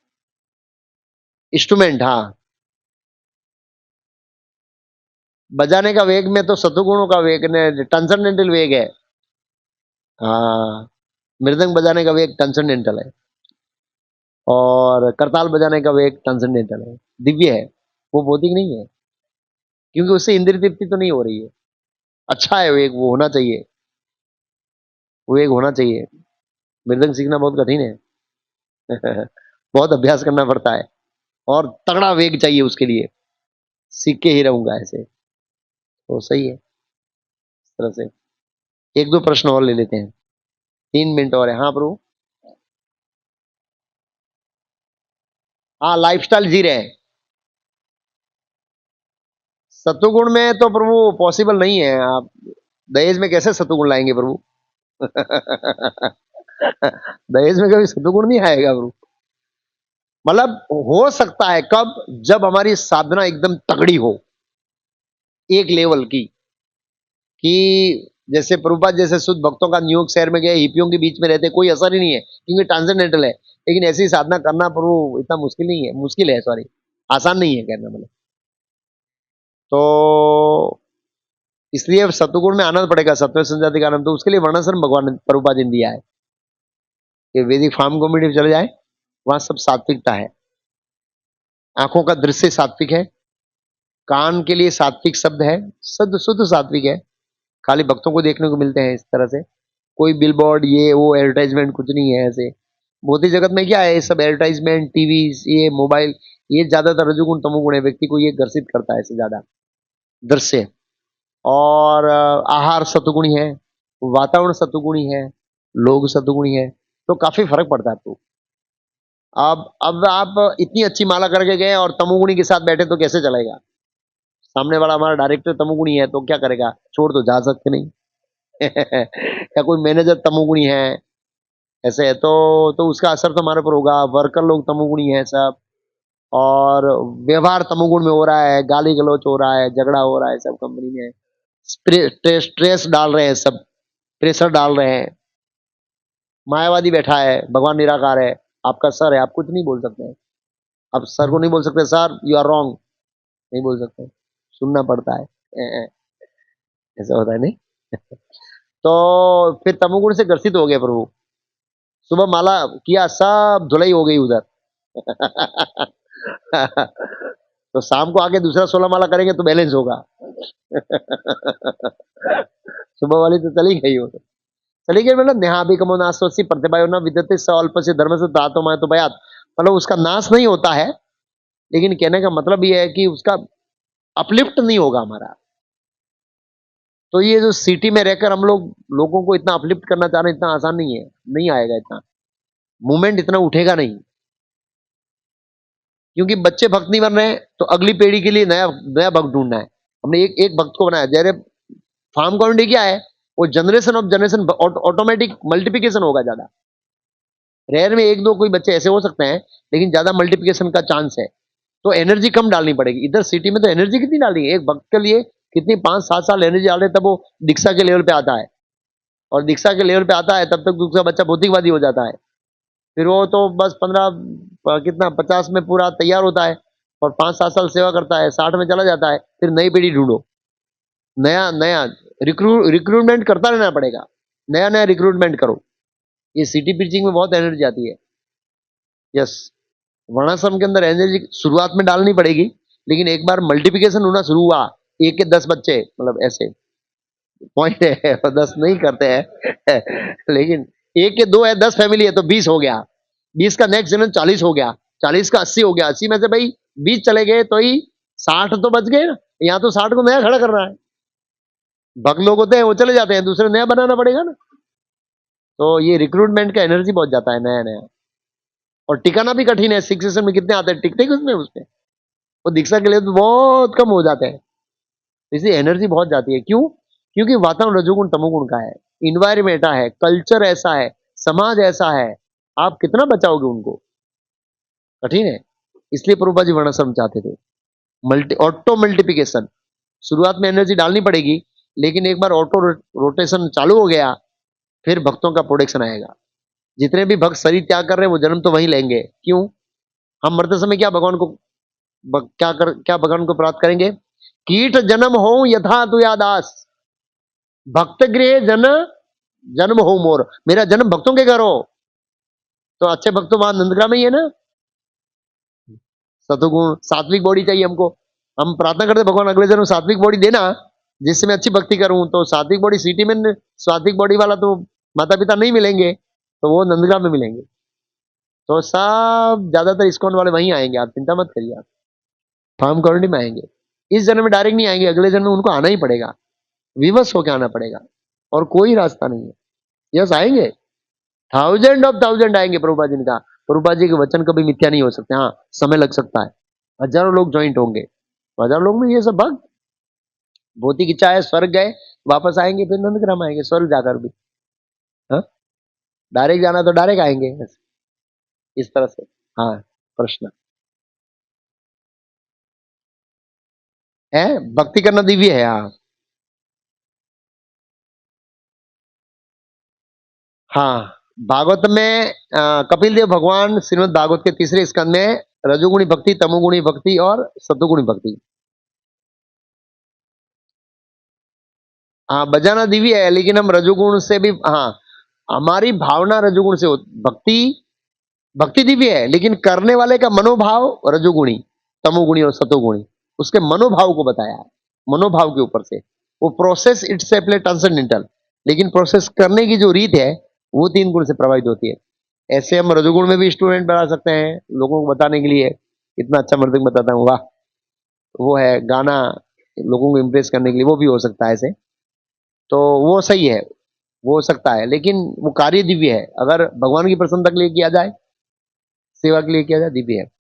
इंस्ट्रूमेंट, हाँ। बजाने का वेग में तो सतुगुणों का वेग ने ट्रांसेंडेंटल वेग है। हाँ, मृदंग बजाने का वेग ट्रांसेंडेंटल है, और करताल बजाने का वेग ट्रांसेंडेंटल है, दिव्य है, वो भौतिक नहीं है, क्योंकि उससे इंद्रिय तृप्ति तो नहीं हो रही है। अच्छा है वेग, वो होना चाहिए, वेग होना चाहिए। मृदंग सीखना बहुत कठिन है। बहुत अभ्यास करना पड़ता है, और तगड़ा वेग चाहिए उसके लिए। सीख के ही रहूंगा ऐसे, तो सही है इस तरह से। एक दो प्रश्न और ले लेते हैं, 3 मिनट और है। हाँ प्रभु। हाँ, लाइफस्टाइल जी रहे हैं। सतुगुण में तो प्रभु पॉसिबल नहीं है। आप दहेज में कैसे सतुगुण लाएंगे प्रभु? दहेज में कभी सतुगुण नहीं आएगा प्रभु। मतलब हो सकता है कब? जब हमारी साधना एकदम तगड़ी हो, एक लेवल की, कि जैसे प्रभुपाद जैसे शुद्ध भक्तों का न्यूयॉर्क शहर में गए, हिपियों के बीच में रहते, कोई असर ही नहीं है क्योंकि ट्रांसेंडेंटल है। लेकिन ऐसी साधना करना प्रभु इतना मुश्किल नहीं है, मुश्किल है, सॉरी, आसान नहीं है कहना मतलब। तो इसलिए सतुगुण में आना पड़ेगा, सत्व संजाति का आनंद। तो उसके लिए वर्णाश्रम भगवान ने प्रभुपाद ने दिया है कि वैदिक फार्म कम्युनिटी चले जाए, वहां सब सात्विकता है। आंखों का दृश्य सात्विक है, कान के लिए सात्विक शब्द है, शुद्ध शुद्ध सात्विक है, खाली भक्तों को देखने को मिलते हैं इस तरह से। कोई बिलबोर्ड ये वो एडवर्टाइजमेंट कुछ नहीं है ऐसे। भौतिक जगत में क्या है, ये सब एडवर्टाइजमेंट, टीवी, ये मोबाइल, ये ज्यादातर रजोगुण तमोगुण है, व्यक्ति को ये ग्रसित करता है इससे ज्यादा दृश्य। और आहार सतुगुणी है, वातावरण सतुगुणी है, लोग सतुगुणी है, तो काफी फर्क पड़ता है। तो अब आप इतनी अच्छी माला करके गए और तमोगुणी के साथ बैठे तो कैसे चलेगा? सामने वाला हमारा डायरेक्टर तमोगुणी है तो क्या करेगा? छोड़ तो जा सकते नहीं। या कोई मैनेजर तमोगुणी है, ऐसे है तो उसका असर तो हमारे पर होगा। वर्कर लोग तमोगुणी है सब, और व्यवहार तमोगुण में हो रहा है, गाली गलौच हो रहा है, झगड़ा हो रहा है सब कंपनी में। स्ट्रेस डाल रहे हैं सब, प्रेशर डाल रहे हैं। मायावादी बैठा है, भगवान निराकार है, आपका सर है, आप कुछ नहीं बोल सकते हैं। आप सर को नहीं बोल सकते सर यू आर रॉन्ग, नहीं बोल सकते, सुनना पड़ता है। ऐसा होता है नहीं। तो फिर तमोगुण से ग्रसित हो गए प्रभु। सुबह माला किया, सब धुलाई हो गई उधर। तो शाम को आके दूसरा 16 माला करेंगे तो बैलेंस होगा। सुबह वाली तो चली गई हो, चली गई मतलब नेहाभिगमो नाशोसी प्रतिभायो न विद्यते स अल्प से धर्म से धातो मैं तो बयात। मतलब उसका नाश नहीं होता है, लेकिन कहने का मतलब ये है कि उसका अपलिफ्ट नहीं होगा हमारा। तो ये जो सिटी में रहकर हम लोग लोगों को इतना अपलिफ्ट करना चाह रहे हैं, इतना आसान नहीं है, नहीं आएगा इतना, मूवमेंट इतना उठेगा नहीं। क्योंकि बच्चे भक्त नहीं बन रहे हैं, तो अगली पीढ़ी के लिए नया नया भक्त ढूंढना है। हमने एक भक्त को बनाया। जैसे फार्म कम्युनिटी क्या है, वो generation of generation automatic multiplication होगा ज्यादा। रेयर में एक दो कोई बच्चे ऐसे हो सकते हैं, लेकिन ज्यादा मल्टीप्लिकेशन का चांस है। तो एनर्जी कम डालनी पड़ेगी। इधर सिटी में तो एनर्जी कितनी डालनी है एक भक्त के लिए, कितनी 5-7 साल एनर्जी डाल रहे, तब वो दीक्षा के लेवल पे आता है। और दीक्षा के लेवल पे आता है तब तक दूसरा बच्चा भौतिकवादी हो जाता है। फिर वो तो बस 50 में पूरा तैयार होता है, और 5-7 साल सेवा करता है, 60 में चला जाता है। फिर नई पीढ़ी ढूंढो, नया नया रिक्रूटमेंट करता रहना पड़ेगा, नया नया रिक्रूटमेंट करो। ये सिटी पिचिंग में बहुत एनर्जी आती है। यस, वर्णाश्रम के अंदर एनर्जी शुरुआत में डालनी पड़ेगी, लेकिन एक बार मल्टीप्लिकेशन होना शुरू हुआ, 1 के 10 बच्चे, मतलब ऐसे पॉइंट है। 10 नहीं करते हैं। लेकिन 1 के 2 है, 10 फैमिली है तो 20 हो गया, 20 का नेक्स्ट जनरेशन 40 हो गया, 40 का 80 हो गया, 80 में से भाई 20 चले गए तो ही 60 तो बच गए ना। यहाँ तो 60 को नया खड़ा करना है। भक्त लोग होते हैं वो चले जाते हैं, दूसरे नया बनाना पड़ेगा ना। तो ये रिक्रूटमेंट का एनर्जी बहुत जाता है नया नया, और टिकाना भी कठिन है। सिक्स सेशन में कितने आते हैं, टिकते उसमें वो दीक्षा के लिए तो बहुत कम हो जाते हैं। इसलिए एनर्जी बहुत जाती है। क्यों? क्योंकि वातावरण रजोगुण तमोगुण का है, इन्वायरमेंट है, कल्चर ऐसा है, समाज ऐसा है, आप कितना बचाओगे उनको? कठिन है। इसलिए प्रभुपाद जी वर्णाश्रम चाहते थे। Auto multiplication. शुरुआत में एनर्जी डालनी पड़ेगी, लेकिन एक बार ऑटो रोटेशन चालू हो गया, फिर भक्तों का प्रोडक्शन आएगा। जितने भी भक्त शरीर त्याग कर रहे हैं वो जन्म तो वहीं लेंगे। क्यों? हम मरते समय क्या भगवान को क्या भगवान को प्राप्त करेंगे? कीट जन्म हो यथा तुया दास, भक्त गृह जन्म हो मोर। मेरा जन्म भक्तों के घर हो, तो अच्छे भक्त तो वहां नंदग्राम में ही है ना। सतुगुण सात्विक बॉडी चाहिए हमको। हम प्रार्थना करते भगवान अगले जन्म सात्विक बॉडी देना, जिससे मैं अच्छी भक्ति करूं। तो सात्विक बॉडी सिटी में, सात्विक बॉडी वाला तो माता पिता नहीं मिलेंगे, तो वो नंदग्राम में मिलेंगे। तो सब ज्यादातर इस्कॉन वाले वहीं आएंगे, आप चिंता मत करिए। आप फार्म कम्युनिटी में आएंगे। इस जन्म में डायरेक्ट नहीं आएंगे, अगले जन्म में उनको आना ही पड़ेगा, विवश होकर आना पड़ेगा, और कोई रास्ता नहीं है। यस, आएंगे, थाउजेंड ऑफ थाउजेंड आएंगे। प्रभुपाद जी ने कहा, प्रभुपाद जी के वचन कभी मिथ्या नहीं हो सकते। हाँ, समय लग सकता है, हजारों लोग ज्वाइंट होंगे, हजारों लोग में ये सब भक्त भौतिक इच्छा है, स्वर्ग गए, वापस आएंगे, फिर नंदग्राम आएंगे, स्वर्ग जाकर भी। हाँ, डायरेक्ट जाना तो डायरेक्ट आएंगे, इस तरह से। हाँ, प्रश्न है, भक्ति करना दिव्य है। हाँ, हाँ, भागवत में कपिल देव भगवान श्रीमद् भागवत के तीसरे स्कंद में रजोगुणी भक्ति, तमोगुणी भक्ति और सतोगुणी भक्ति। हाँ, बजाना दिव्य है, लेकिन हम रजोगुण से भी, हाँ, हमारी भावना रजोगुण से भक्ति, भक्ति दिव्य है, लेकिन करने वाले का मनोभाव रजोगुणी, तमोगुणी और सतोगुणी, उसके मनोभाव को बताया है। मनोभाव के ऊपर से वो प्रोसेस इट्स ट्रांसेंडेंटल, लेकिन प्रोसेस करने की जो रीत है वो तीन गुण से प्रभावित होती है। ऐसे हम रजोगुण में भी स्टूडेंट बना सकते हैं, लोगों को बताने के लिए इतना अच्छा मृदंग बताता हूँ, वाह, वो है गाना, लोगों को इम्प्रेस करने के लिए वो भी हो सकता है ऐसे। तो वो सही है, वो हो सकता है, लेकिन वो कार्य दिव्य है। अगर भगवान की प्रसन्नता के लिए किया जाए, सेवा के लिए किया जाए, दिव्य है।